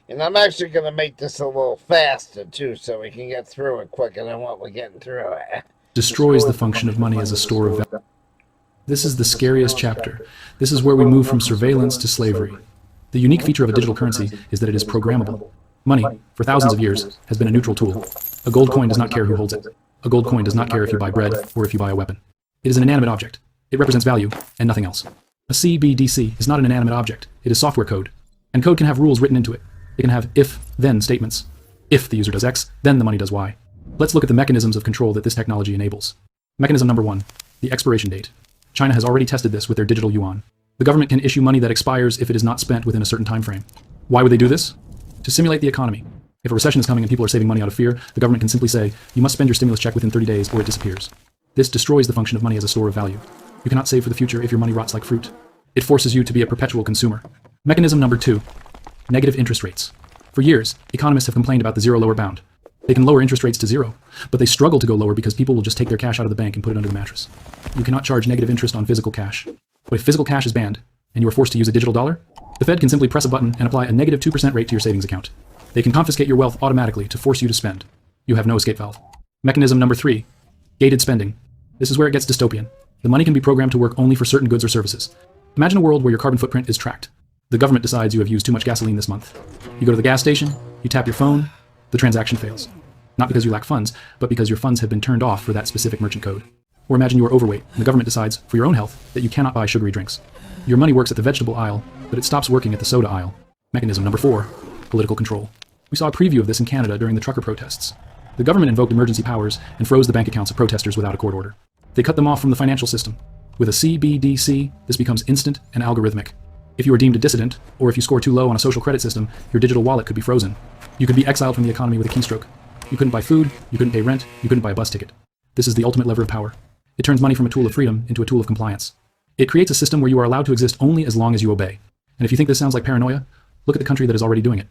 And I'm actually going to make this a little faster, too, so we can get through it quicker than what we're getting through it. destroys the function of money as a store of value. This is the scariest chapter. This is where we move from surveillance to slavery. The unique feature of a digital currency is that it is programmable. Money, for thousands of years, has been a neutral tool. A gold coin does not care who holds it. A gold coin does not care if you buy bread or if you buy a weapon. It is an inanimate object. It represents value and nothing else. A CBDC is not an inanimate object. It is software code. And code can have rules written into it. It can have if-then statements. If the user does X, then the money does Y. Let's look at the mechanisms of control that this technology enables. Mechanism number 1, the expiration date. China has already tested this with their digital yuan. The government can issue money that expires if it is not spent within a certain time frame. Why would they do this? To simulate the economy. If a recession is coming and people are saving money out of fear, the government can simply say, you must spend your stimulus check within 30 days or it disappears. This destroys the function of money as a store of value. You cannot save for the future if your money rots like fruit. It forces you to be a perpetual consumer. Mechanism number 2, negative interest rates. For years, economists have complained about the zero lower bound. They can lower interest rates to zero, but they struggle to go lower because people will just take their cash out of the bank and put it under the mattress. You cannot charge negative interest on physical cash. But if physical cash is banned, and you are forced to use a digital dollar, the Fed can simply press a button and apply a negative 2% rate to your savings account. They can confiscate your wealth automatically to force you to spend. You have no escape valve. Mechanism number 3, gated spending. This is where it gets dystopian. The money can be programmed to work only for certain goods or services. Imagine a world where your carbon footprint is tracked. The government decides you have used too much gasoline this month. You go to the gas station, you tap your phone, the transaction fails. Not because you lack funds, but because your funds have been turned off for that specific merchant code. Or imagine you are overweight, and the government decides, for your own health, that you cannot buy sugary drinks. Your money works at the vegetable aisle, but it stops working at the soda aisle. Mechanism number 4, political control. We saw a preview of this in Canada during the trucker protests. The government invoked emergency powers and froze the bank accounts of protesters without a court order. They cut them off from the financial system. With a CBDC, this becomes instant and algorithmic. If you are deemed a dissident, or if you score too low on a social credit system, your digital wallet could be frozen. You could be exiled from the economy with a keystroke. You couldn't buy food, you couldn't pay rent, you couldn't buy a bus ticket. This is the ultimate lever of power. It turns money from a tool of freedom into a tool of compliance. It creates a system where you are allowed to exist only as long as you obey. And if you think this sounds like paranoia, look at the country that is already doing it.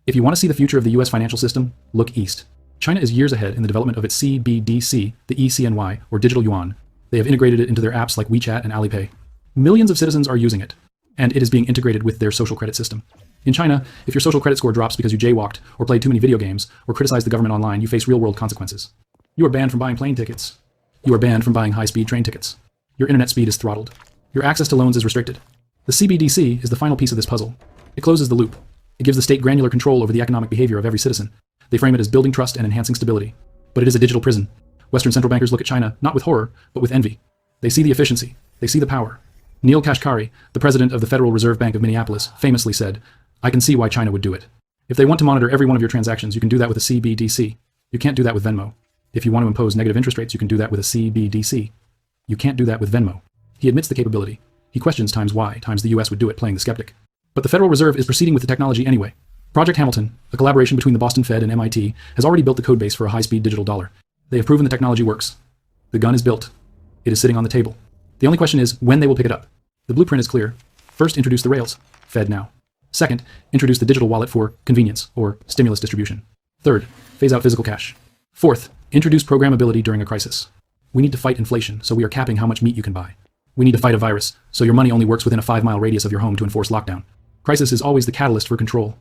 If you want to see the future of the US financial system, look east. China is years ahead in the development of its CBDC, the eCNY, or digital yuan. They have integrated it into their apps like WeChat and Alipay. Millions of citizens are using it, and it is being integrated with their social credit system. In China, if your social credit score drops because you jaywalked, or played too many video games, or criticized the government online, you face real-world consequences. You are banned from buying plane tickets. You are banned from buying high-speed train tickets. Your internet speed is throttled. Your access to loans is restricted. The CBDC is the final piece of this puzzle. It closes the loop. It gives the state granular control over the economic behavior of every citizen. They frame it as building trust and enhancing stability. But it is a digital prison. Western central bankers look at China not with horror, but with envy. They see the efficiency. They see the power. Neil Kashkari, the president of the Federal Reserve Bank of Minneapolis, famously said, "I can see why China would do it. If they want to monitor every one of your transactions, you can do that with a CBDC. You can't do that with Venmo. If you want to impose negative interest rates, you can do that with a CBDC. You can't do that with Venmo." He admits the capability. He questions times why times the US would do it, playing the skeptic. But the Federal Reserve is proceeding with the technology anyway. Project Hamilton, a collaboration between the Boston Fed and MIT, has already built the codebase for a high-speed digital dollar. They have proven the technology works. The gun is built. It is sitting on the table. The only question is when they will pick it up. The blueprint is clear. First, introduce the rails. Fed now. Second, introduce the digital wallet for convenience or stimulus distribution. Third, phase out physical cash. Fourth, introduce programmability during a crisis. We need to fight inflation, so we are capping how much meat you can buy. We need to fight a virus, so your money only works within a 5-mile radius of your home to enforce lockdown. Crisis is always the catalyst for control.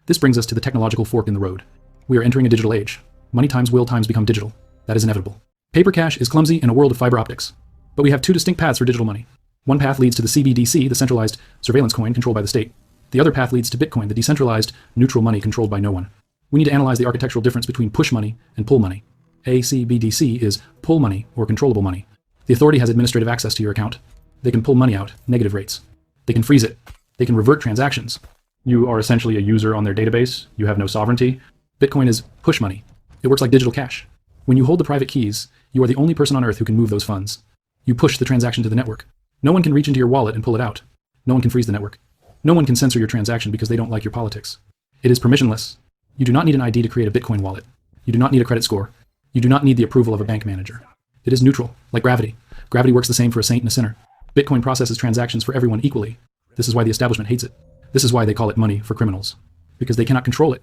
This brings us to the technological fork in the road. We are entering a digital age. Money times will times become digital. That is inevitable. Paper cash is clumsy in a world of fiber optics. But we have two distinct paths for digital money. One path leads to the CBDC, the centralized surveillance coin controlled by the state. The other path leads to Bitcoin, the decentralized, neutral money controlled by no one. We need to analyze the architectural difference between push money and pull money. ACBDC is pull money or controllable money. The authority has administrative access to your account. They can pull money out, negative rates. They can freeze it. They can revert transactions. You are essentially a user on their database. You have no sovereignty. Bitcoin is push money. It works like digital cash. When you hold the private keys, you are the only person on earth who can move those funds. You push the transaction to the network. No one can reach into your wallet and pull it out. No one can freeze the network. No one can censor your transaction because they don't like your politics. It is permissionless. You do not need an ID to create a Bitcoin wallet. You do not need a credit score. You do not need the approval of a bank manager. It is neutral, like gravity. Gravity works the same for a saint and a sinner. Bitcoin processes transactions for everyone equally. This is why the establishment hates it. This is why they call it money for criminals. Because they cannot control it.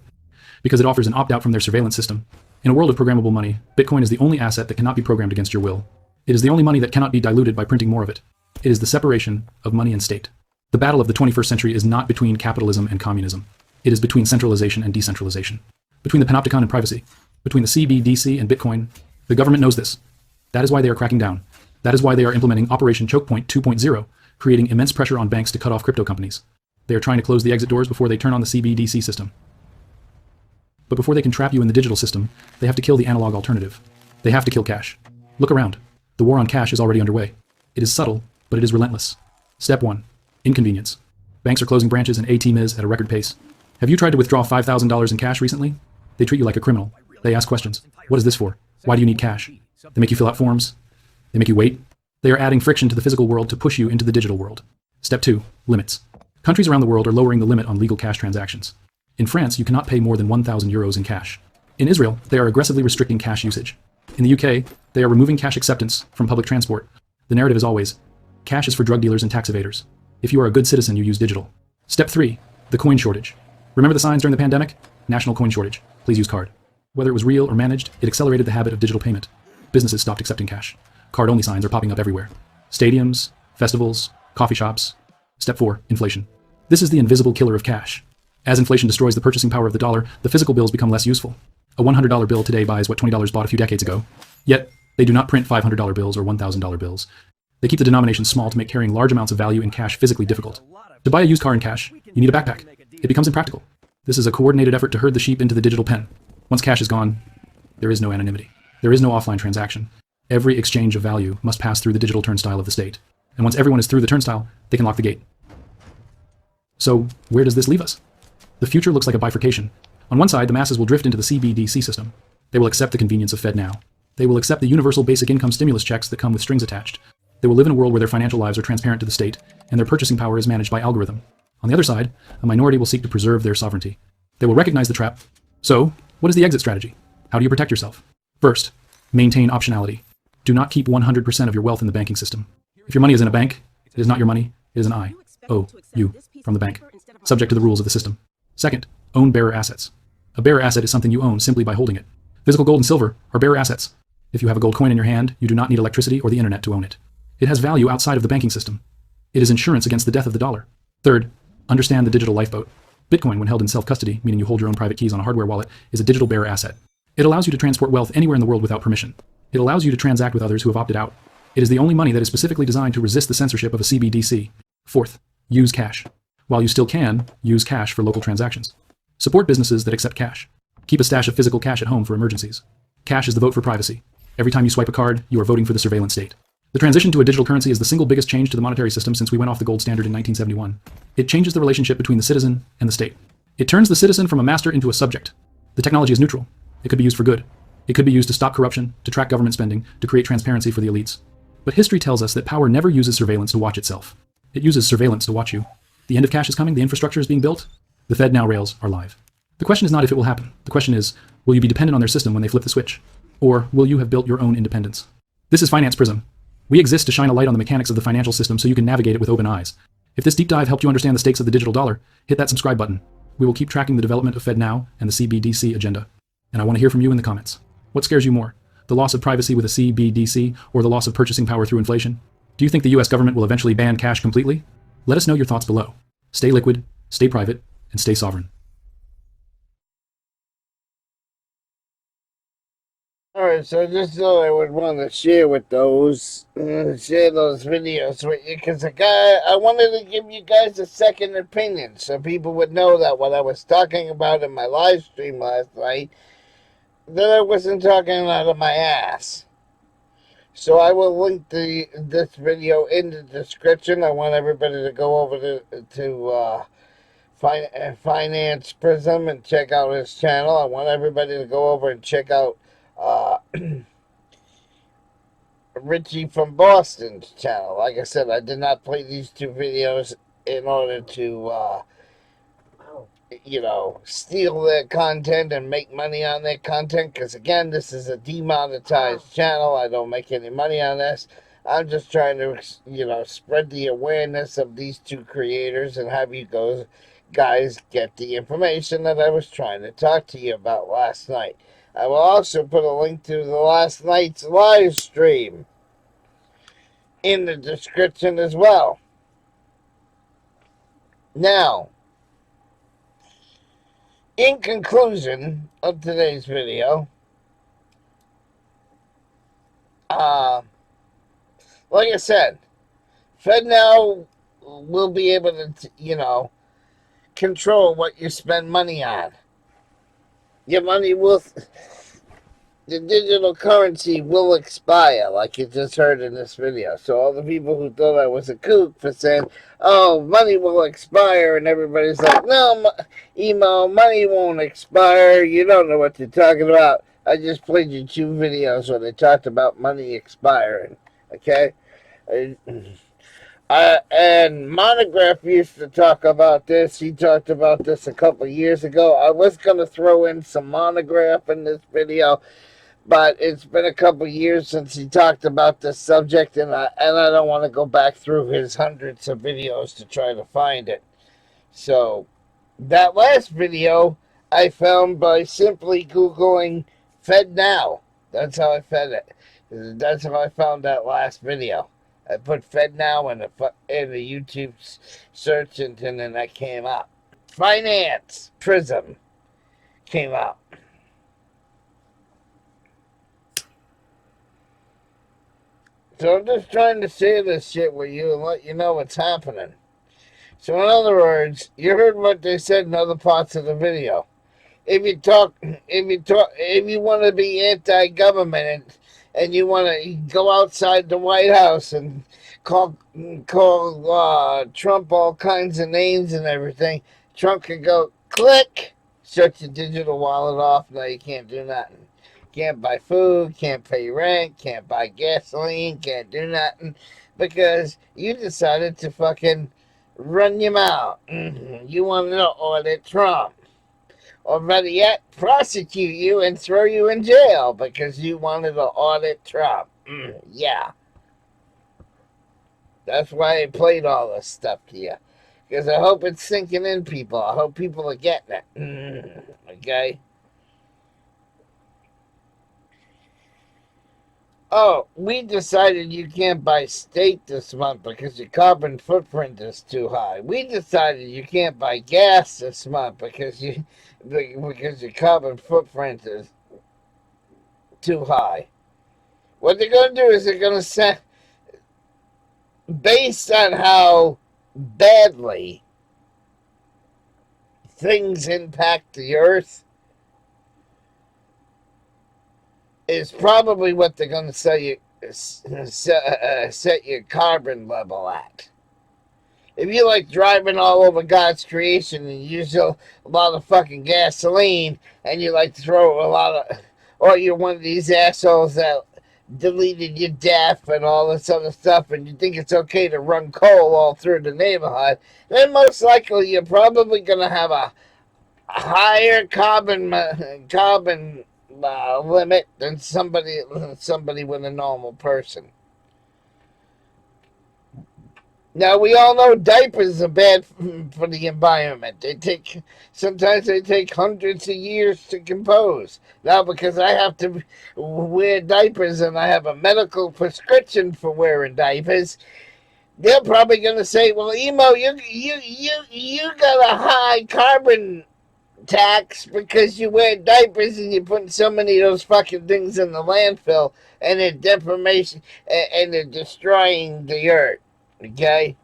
Because it offers an opt-out from their surveillance system. In a world of programmable money, Bitcoin is the only asset that cannot be programmed against your will. It is the only money that cannot be diluted by printing more of it. It is the separation of money and state. The battle of the 21st century is not between capitalism and communism. It is between centralization and decentralization. Between the panopticon and privacy. Between the CBDC and Bitcoin. The government knows this. That is why they are cracking down. That is why they are implementing Operation Choke Point 2.0, creating immense pressure on banks to cut off crypto companies. They are trying to close the exit doors before they turn on the CBDC system. But before they can trap you in the digital system, they have to kill the analog alternative. They have to kill cash. Look around. The war on cash is already underway. It is subtle, but it is relentless. Step 1. Inconvenience. Banks are closing branches and ATMs at a record pace. Have you tried to withdraw $5,000 in cash recently? They treat you like a criminal. They ask questions. What is this for? Why do you need cash? They make you fill out forms. They make you wait. They are adding friction to the physical world to push you into the digital world. Step 2. Limits. Countries around the world are lowering the limit on legal cash transactions. In France, you cannot pay more than 1,000 euros in cash. In Israel, they are aggressively restricting cash usage. In the UK, they are removing cash acceptance from public transport. The narrative is always, cash is for drug dealers and tax evaders. If you are a good citizen, you use digital. Step 3. The coin shortage. Remember the signs during the pandemic? National coin shortage. Please use card. Whether it was real or managed, it accelerated the habit of digital payment. Businesses stopped accepting cash. Card-only signs are popping up everywhere. Stadiums, festivals, coffee shops. Step 4. Inflation. This is the invisible killer of cash. As inflation destroys the purchasing power of the dollar, the physical bills become less useful. A $100 bill today buys what $20 bought a few decades ago. Yet, they do not print $500 bills or $1,000 bills. They keep the denomination small to make carrying large amounts of value in cash physically difficult. To buy a used car in cash, you need a backpack. It becomes impractical. This is a coordinated effort to herd the sheep into the digital pen. Once cash is gone, there is no anonymity. There is no offline transaction. Every exchange of value must pass through the digital turnstile of the state. And once everyone is through the turnstile, they can lock the gate. So, where does this leave us? The future looks like a bifurcation. On one side, the masses will drift into the CBDC system. They will accept the convenience of FedNow. They will accept the universal basic income stimulus checks that come with strings attached. They will live in a world where their financial lives are transparent to the state, and their purchasing power is managed by algorithm. On the other side, a minority will seek to preserve their sovereignty. They will recognize the trap. So, what is the exit strategy? How do you protect yourself? First, maintain optionality. Do not keep 100% of your wealth in the banking system. If your money is in a bank, it is not your money, it is an IOU from the bank, subject to the rules of the system. Second, own bearer assets. A bearer asset is something you own simply by holding it. Physical gold and silver are bearer assets. If you have a gold coin in your hand, you do not need electricity or the internet to own it. It has value outside of the banking system. It is insurance against the death of the dollar. Third, understand the digital lifeboat. Bitcoin, when held in self-custody, meaning you hold your own private keys on a hardware wallet, is a digital bearer asset. It allows you to transport wealth anywhere in the world without permission. It allows you to transact with others who have opted out. It is the only money that is specifically designed to resist the censorship of a CBDC. Fourth, use cash. While you still can, use cash for local transactions. Support businesses that accept cash. Keep a stash of physical cash at home for emergencies. Cash is the vote for privacy. Every time you swipe a card, you are voting for the surveillance state. The transition to a digital currency is the single biggest change to the monetary system since we went off the gold standard in 1971. It changes the relationship between the citizen and the state. It turns the citizen from a master into a subject. The technology is neutral. It could be used for good. It could be used to stop corruption, to track government spending, to create transparency for the elites. But history tells us that power never uses surveillance to watch itself. It uses surveillance to watch you. The end of cash is coming, the infrastructure is being built, the FedNow rails are live. The question is not if it will happen. The question is, will you be dependent on their system when they flip the switch? Or will you have built your own independence? This is Finance Prism. We exist to shine a light on the mechanics of the financial system so you can navigate it with open eyes. If this deep dive helped you understand the stakes of the digital dollar, hit that subscribe button. We will keep tracking the development of FedNow and the CBDC agenda. And I want to hear from you in the comments. What scares you more? The loss of privacy with a CBDC or the loss of purchasing power through inflation? Do you think the US government will eventually ban cash completely? Let us know your thoughts below. Stay liquid, stay private, and stay sovereign. Alright, so just so I would want to share with share those videos with you, because I wanted to give you guys a second opinion, so people would know that what I was talking about in my live stream last night, that I wasn't talking out of my ass. So I will link this video in the description. I want everybody to go over to Finance Prism and check out his channel. I want everybody to go over and check out Richie from Boston's channel. Like I said, I did not play these two videos in order to steal their content and make money on their content, because again, this is a demonetized channel. I don't make any money on this. I'm just trying to spread the awareness of these two creators and have you guys get the information that I was trying to talk to you about last night. I will also put a link to the last night's live stream in the description as well. Now, in conclusion of today's video, like I said, FedNow will be able to, control what you spend money on. Your money will, the digital currency will expire, like you just heard in this video. So all the people who thought I was a kook for saying, oh, money will expire, and everybody's like, no, emo, money won't expire. You don't know what you're talking about. I just played you two videos where they talked about money expiring, okay? And Monograph used to talk about this. He talked about this a couple years ago. I was going to throw in some Monograph in this video, but it's been a couple years since he talked about this subject, and I don't want to go back through his hundreds of videos to try to find it. So that last video I found by simply Googling FedNow. That's how I found it. That's how I found that last video. I put FedNow in the YouTube search engine, and that came up. Finance Prism came up. So I'm just trying to share this shit with you and let you know what's happening. So in other words, you heard what they said in other parts of the video. If you want to be anti-government and you want to go outside the White House and call Trump all kinds of names and everything, Trump could go click, shut your digital wallet off. Now you can't do nothing. Can't buy food, can't pay rent, can't buy gasoline, can't do nothing because you decided to fucking run your mouth. You wanted to audit Trump. Or better yet, prosecute you and throw you in jail because you wanted to audit Trump. Yeah. That's why I played all this stuff to you. Because I hope it's sinking in people. I hope people are getting it. Okay? Oh, we decided you can't buy steak this month because your carbon footprint is too high. We decided you can't buy gas this month because your carbon footprint is too high. What they're going to do is they're going to set, based on how badly things impact the earth, is probably what they're going to set your carbon level at. If you like driving all over God's creation and you use a lot of fucking gasoline and you like to throw a lot of, or you're one of these assholes that deleted your DEF and all this other stuff and you think it's okay to run coal all through the neighborhood, then most likely you're probably going to have a higher carbon limit than somebody with a normal person. Now, we all know diapers are bad for the environment. Sometimes they take hundreds of years to compose. Now, because I have to wear diapers and I have a medical prescription for wearing diapers, they're probably going to say, well, Emo, you got a high carbon tax because you wear diapers and you're putting so many of those fucking things in the landfill and they're defamation and they're destroying the earth. Okay?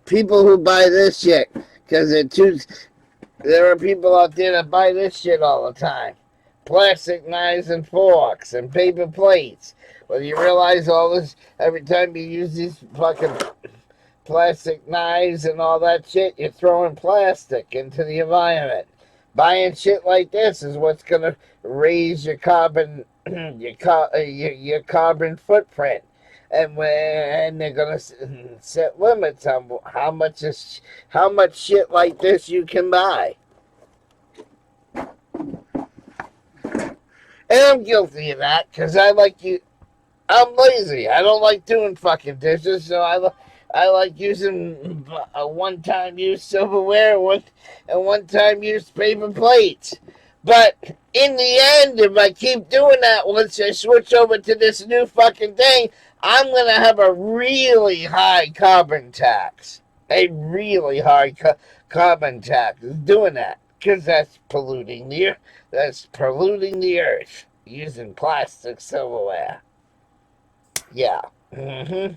People who buy this shit because there are people out there that buy this shit all the time. Plastic knives and forks and paper plates. Well, you realize all this every time you use these fucking plastic knives and all that shit, you're throwing plastic into the environment. Buying shit like this is what's gonna raise your carbon your carbon footprint, and they're gonna set limits on how much shit like this you can buy. And I'm guilty of that because I'm lazy. I don't like doing fucking dishes, so I like using a one-time use silverware and one-time use paper plates. But in the end, if I keep doing that, once I switch over to this new fucking thing, I'm going to have a really high carbon tax. A really high carbon tax doing that. Because that's polluting the earth using plastic silverware. Yeah. Mm-hmm.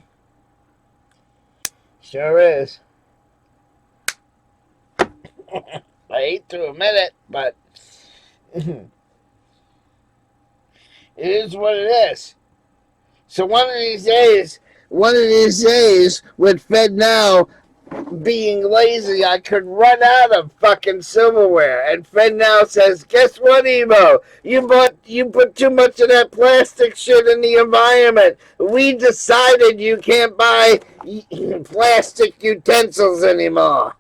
Sure is. I hate to admit it, but it is what it is. So one of these days, with FedNow being lazy, I could run out of fucking silverware. And FedNow says, guess what, Emo? You put too much of that plastic shit in the environment. We decided you can't buy plastic utensils anymore.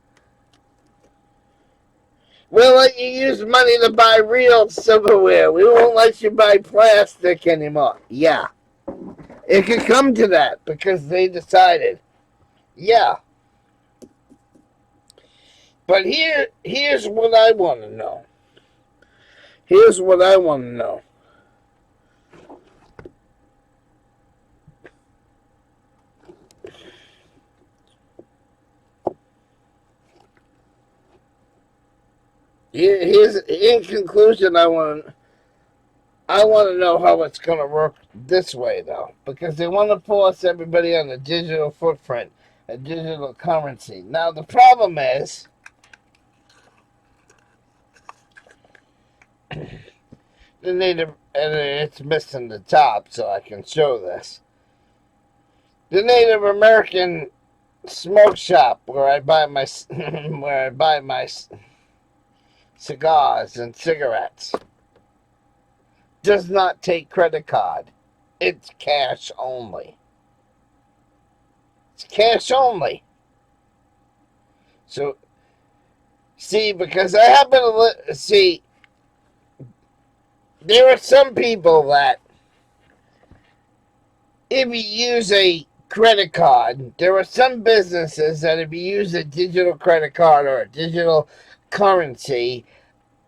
We'll let you use money to buy real silverware. We won't let you buy plastic anymore. Yeah. It could come to that because they decided. Yeah. But here's what I want to know. Here's what I want to know. Here's in conclusion. I want to know how it's going to work this way, though, because they want to force everybody on a digital footprint, a digital currency. Now the problem is, the native, and it's missing the top, so I can show this. The Native American smoke shop where I buy my cigars and cigarettes does not take credit card. It's cash only. It's cash only. So, see, because I happen to see, there are some people that, if you use a credit card, there are some businesses that if you use a digital credit card or a digital currency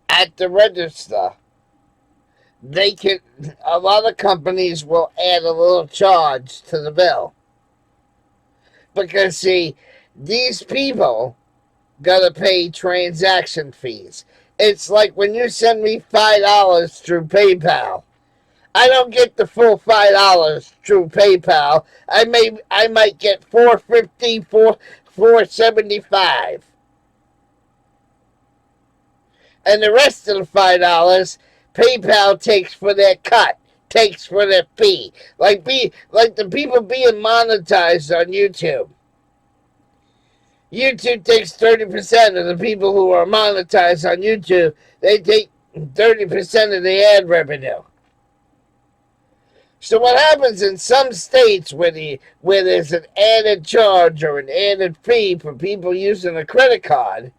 at the register, a lot of companies will add a little charge to the bill. Because, see, these people gotta pay transaction fees. It's like when you send me $5 through PayPal. I don't get the full $5 through PayPal. I might get $4.50, $4.75. And the rest of the $5, PayPal takes for their cut, takes for their fee. Like the people being monetized on YouTube. YouTube takes 30% of the people who are monetized on YouTube. They take 30% of the ad revenue. So what happens in some states where there's an added charge or an added fee for people using a credit card,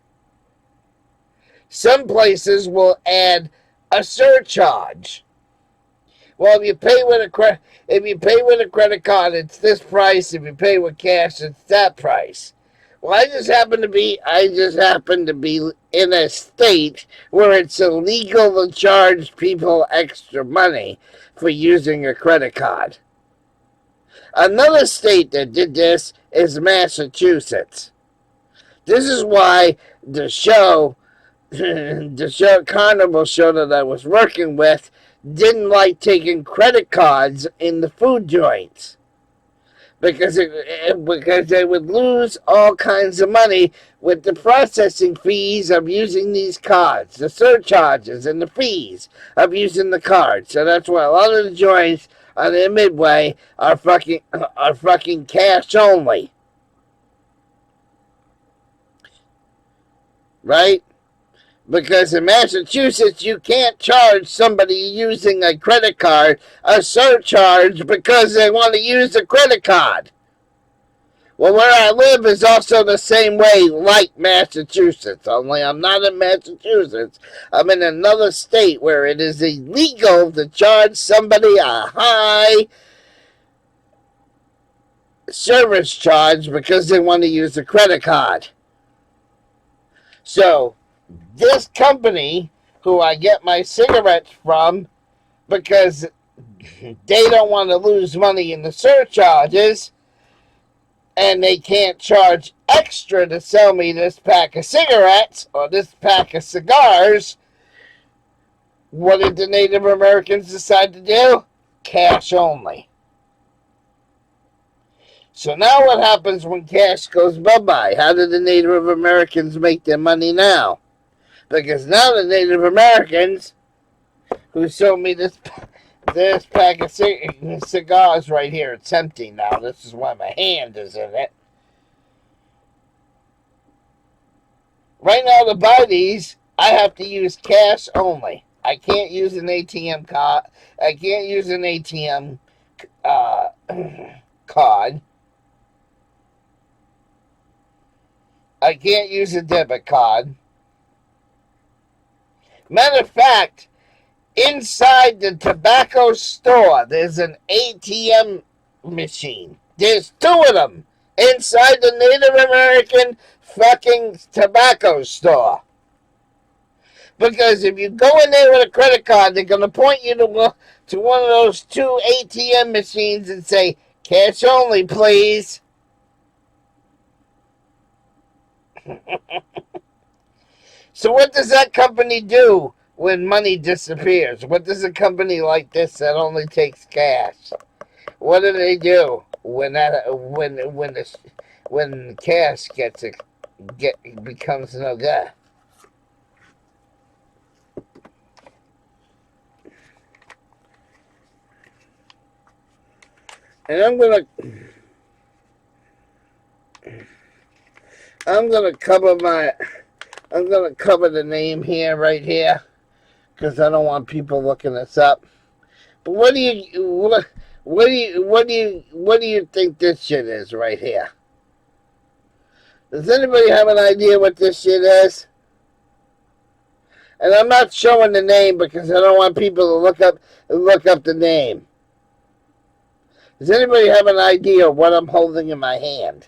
some places will add a surcharge. Well, if you pay with a credit card, it's this price. If you pay with cash, it's that price. Well, I just happen to be in a state where it's illegal to charge people extra money for using a credit card. Another state that did this is Massachusetts. This is why the Carnival show that I was working with didn't like taking credit cards in the food joints. Because they would lose all kinds of money with the processing fees of using these cards, the surcharges and the fees of using the card. So that's why a lot of the joints on the Midway are fucking cash only. Right? Because in Massachusetts, you can't charge somebody using a credit card a surcharge because they want to use a credit card. Well, where I live is also the same way, like Massachusetts. Only I'm not in Massachusetts. I'm in another state where it is illegal to charge somebody a high service charge because they want to use a credit card. So, this company, who I get my cigarettes from, because they don't want to lose money in the surcharges, and they can't charge extra to sell me this pack of cigarettes or this pack of cigars, what did the Native Americans decide to do? Cash only. So now what happens when cash goes bye-bye? How do the Native Americans make their money now? Because now the Native Americans who sold me this pack of cigars right here, it's empty now. This is why my hand is in it. Right now to buy these, I have to use cash only. I can't use an ATM card. I can't use an ATM card. I can't use a debit card. Matter of fact, inside the tobacco store, there's an ATM machine. There's two of them inside the Native American fucking tobacco store. Because if you go in there with a credit card, they're going to point you to one of those two ATM machines and say, cash only, please. So what does that company do when money disappears? What does a company like this that only takes cash? What do they do when cash becomes no good? And I'm gonna cover the name here, right here, because I don't want people looking this up. But what do you think this shit is right here? Does anybody have an idea what this shit is? And I'm not showing the name because I don't want people to look up the name. Does anybody have an idea of what I'm holding in my hand?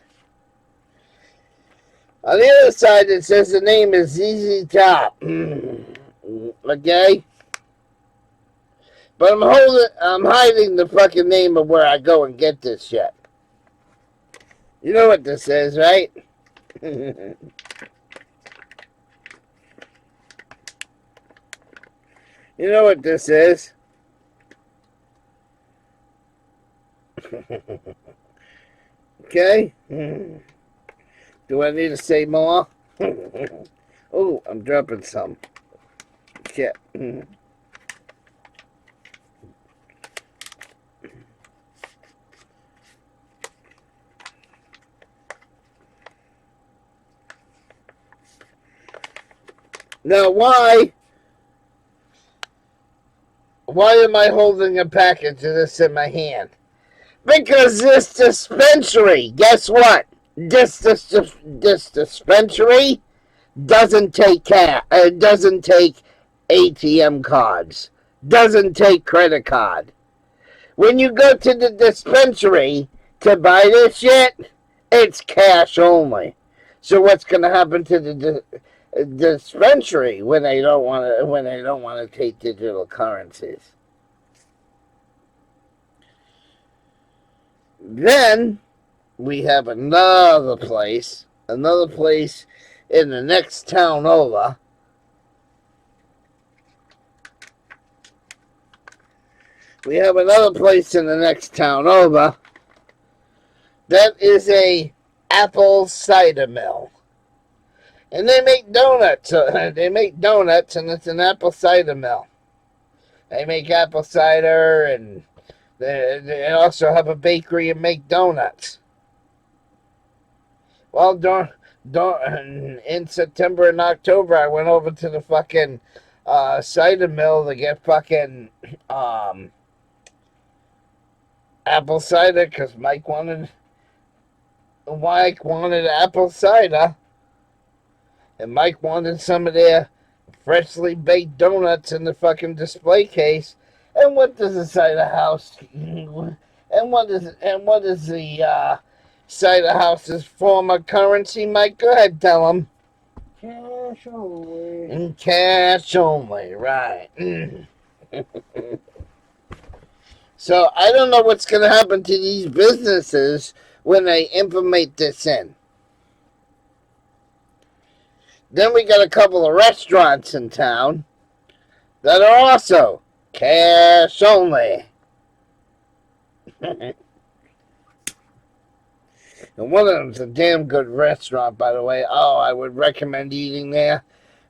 On the other side, it says the name is ZZ Top. Okay? But I'm hiding the fucking name of where I go and get this shit. You know what this is, right? You know what this is? Okay? Do I need to say more? Oh, I'm dropping some. Shit. Now, why am I holding a package of this in my hand? Because this dispensary, guess what? This dispensary doesn't take doesn't take ATM cards, doesn't take credit card. When you go to the dispensary to buy this shit, it's cash only. So what's going to happen to the dispensary when they don't want to take digital currencies? Then we have another place in the next town over. We have another place in the next town over that is a apple cider mill. And they make donuts. They make donuts, and it's an apple cider mill. They make apple cider, and they also have a bakery and make donuts. Well, in September and October, I went over to the fucking cider mill to get fucking apple cider because Mike wanted apple cider, and Mike wanted some of their freshly baked donuts in the fucking display case. And what does the cider house? And what is the cider house's form of currency, Mike? Go ahead, tell him. Cash only. And cash only, right? So I don't know what's going to happen to these businesses when they implement this in. Then we got a couple of restaurants in town that are also cash only. And one of them's a damn good restaurant, by the way. Oh, I would recommend eating there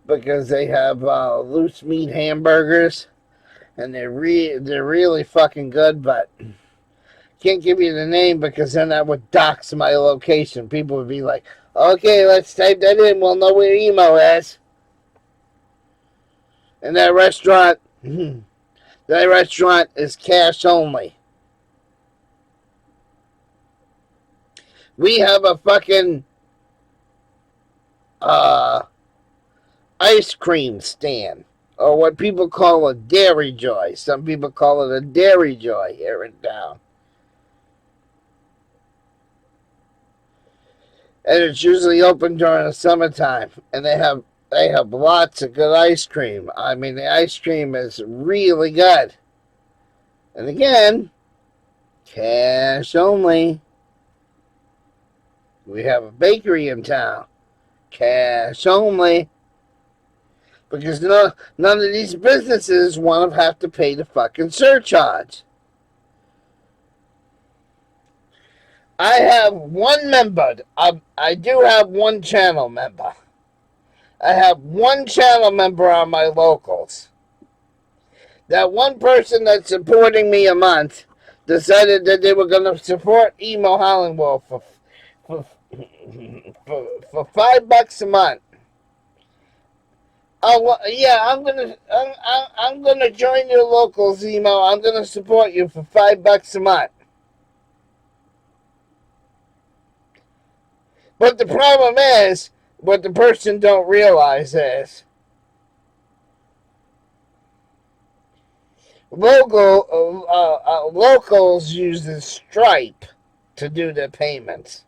because they have loose meat hamburgers, and they're really fucking good. But can't give you the name because then that would dox my location. People would be like, "Okay, let's type that in. We'll know where your email is." And that restaurant is cash only. We have a fucking ice cream stand, or what people call a Dairy Joy. Some people call it a Dairy Joy here in town. And it's usually open during the summertime, and they have lots of good ice cream. I mean, the ice cream is really good. And again, cash only. We have a bakery in town, cash only. Because none of these businesses want to have to pay the fucking surcharge. I have one member. I do have one channel member. I have one channel member on my locals. That one person that's supporting me a month decided that they were going to support Emo Hollingwell for $5 a month. Oh yeah, I'm gonna join your locals, Emo. I'm gonna support you for $5 a month. But the problem is, what the person don't realize is, locals use the Stripe to do their payments.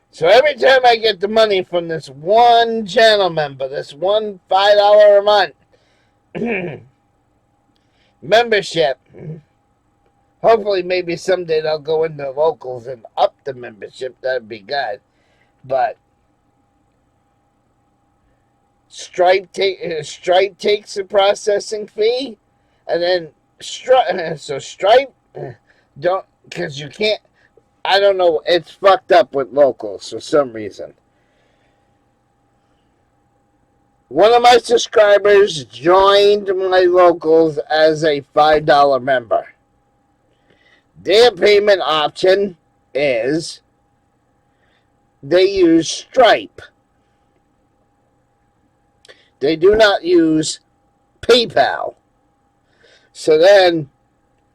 So every time I get the money from this one channel member, this one $5 a month membership, hopefully maybe someday they'll go into locals and up the membership. That'd be good. But Stripe takes a processing fee, and then Stripe don't, because you can't. I don't know. It's fucked up with locals for some reason. One of my subscribers joined my locals as a $5 member. Their payment option is they use Stripe. They do not use PayPal. So then,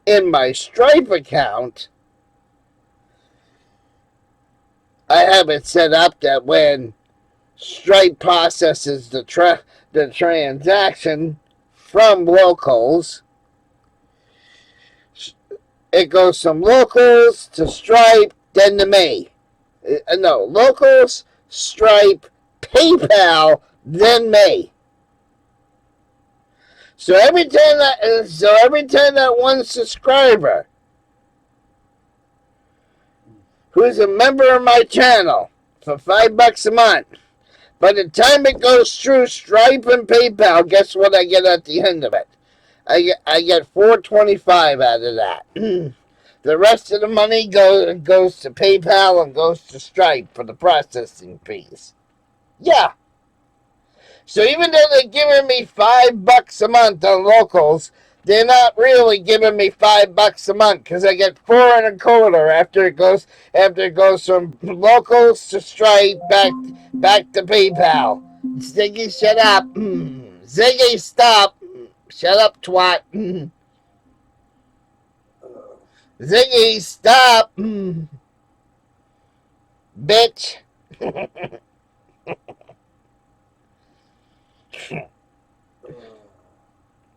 in my Stripe account, I have it set up that when Stripe processes the transaction from locals, It goes from locals to Stripe, then to me. No, locals, Stripe, PayPal, then me. So every time that one subscriber who's a member of my channel for $5 a month, by the time it goes through Stripe and PayPal, guess what I get at the end of it? I get $4.25 out of that. The rest of the money goes to PayPal and goes to Stripe for the processing fees. Yeah. So even though they're giving me $5 a month on locals, they're not really giving me $5 a month because I get 4.25 after it goes from locals to Stripe back to PayPal. Ziggy, shut up. Ziggy, stop. Shut up, twat. Ziggy, stop. Bitch.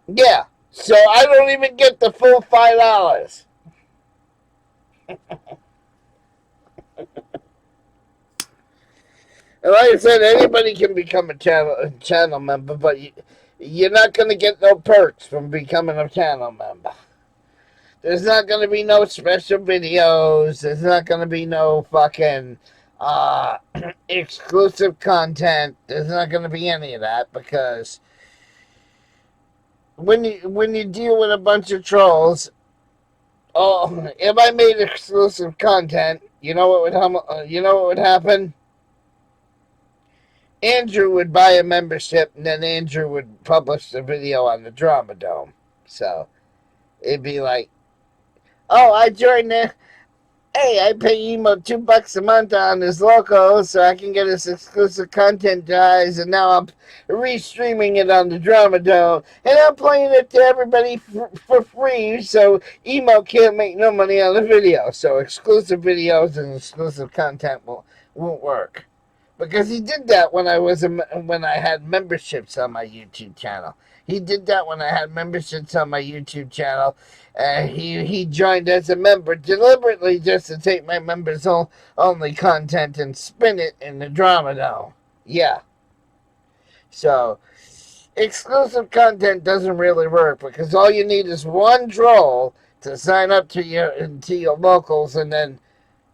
Yeah. So I don't even get the full $5. And like I said, anybody can become a channel member, but you're not going to get no perks from becoming a channel member. There's not going to be no special videos. There's not going to be no fucking exclusive content. There's not going to be any of that because when you deal with a bunch of trolls, if I made exclusive content, you know what would happen? Andrew would buy a membership, and then Andrew would publish the video on the Drama Dome. So it'd be like, oh, I joined the. Hey, I pay Emo $2 a month on his local so I can get his exclusive content, guys, and now I'm restreaming it on the Drama Dome, and I'm playing it to everybody for free, so Emo can't make no money on the video. So exclusive videos and exclusive content won't work. Because he did that when I had memberships on my YouTube channel. He did that when I had memberships on my YouTube channel. He joined as a member deliberately just to take my members only content and spin it in the Drama Dome. Yeah. So exclusive content doesn't really work because all you need is one troll to sign up to your locals and then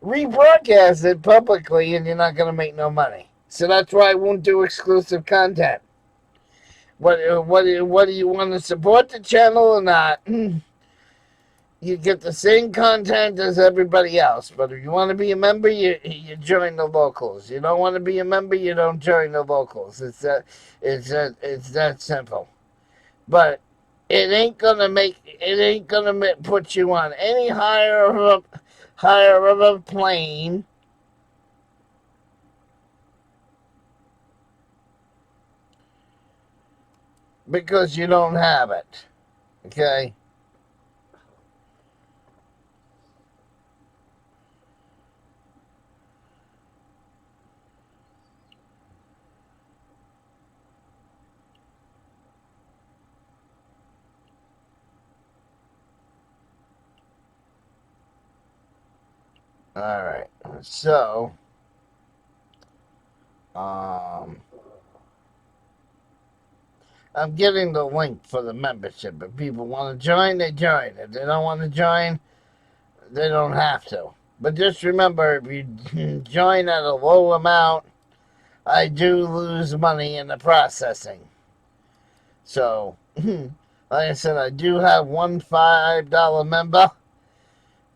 rebroadcast it publicly, and you're not going to make no money. So that's why I won't do exclusive content. What do you want to support the channel or not? You get the same content as everybody else, but if you want to be a member, you join the locals. You don't want to be a member, you don't join the locals. It's that simple. But it ain't gonna put you on any higher of a plane because you don't have it. Okay? All right. So, I'm getting the link for the membership. If people want to join, they join. If they don't want to join, they don't have to. But just remember, if you join at a low amount, I do lose money in the processing. So, like I said, I do have one $5 member,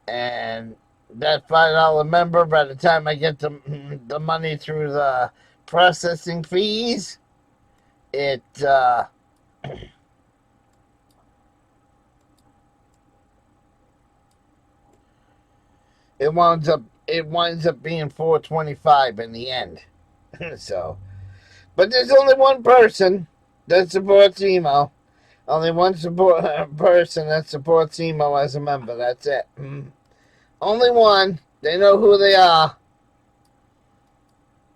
and that $5 member, by the time I get the money through the processing fees, it winds up being $4.25 in the end. So, but there's only one person that supports emo. Only one person that supports emo as a member. That's it. Only one. They know who they are.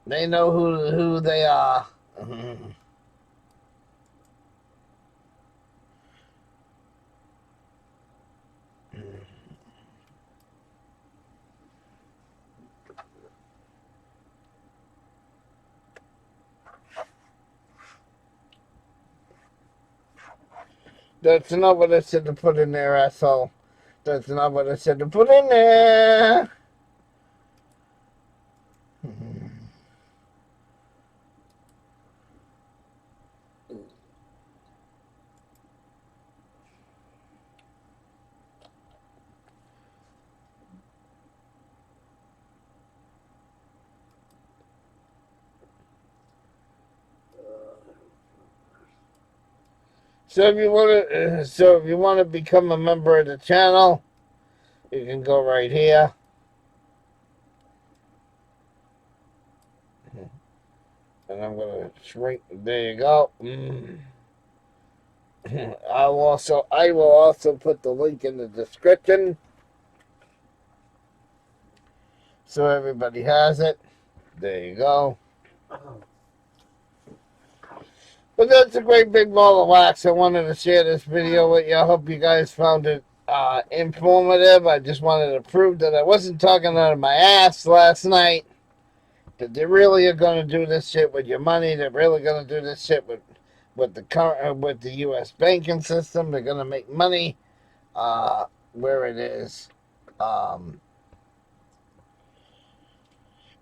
They know who they are. That's not what I said to put in there, asshole. That's not what I said to put in there. So if you want to become a member of the channel, you can go right here. And I'm gonna shrink. There you go. I will also put the link in the description so everybody has it. There you go. But that's a great big ball of wax. I wanted to share this video with you. I hope you guys found it informative. I just wanted to prove that I wasn't talking out of my ass last night. That they really are going to do this shit with your money. They're really going to do this shit with the U.S. banking system. They're going to make money where it is.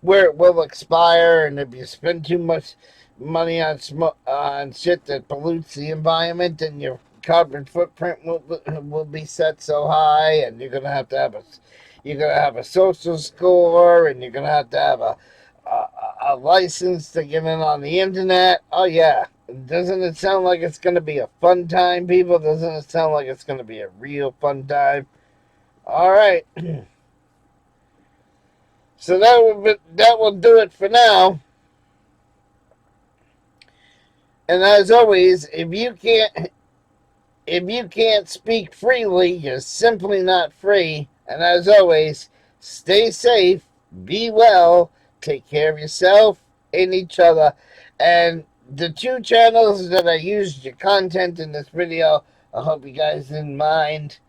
Where it will expire, and if you spend too much money on shit that pollutes the environment, then your carbon footprint will be set so high, and you're gonna have a social score, and you're gonna have a license to get in on the internet. Oh yeah, doesn't it sound like it's gonna be a fun time, people? Doesn't it sound like it's gonna be a real fun time? All right. So that will do it for now. And as always, if you can't speak freely, you're simply not free. And as always, stay safe, be well, take care of yourself and each other. And the 2 channels that I used your content in this video, I hope you guys didn't mind.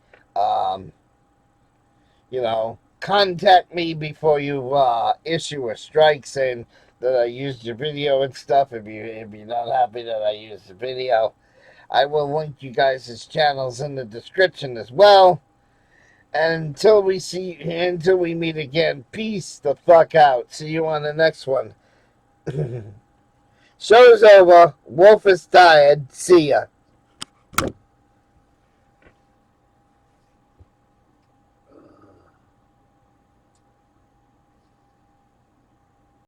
Contact me before you issue a strike saying that I used your video and stuff. If you're not happy that I used the video, I will link you guys' channels in the description as well. And until we meet again, peace the fuck out. See you on the next one. Show's over. Wolf is tired. See ya.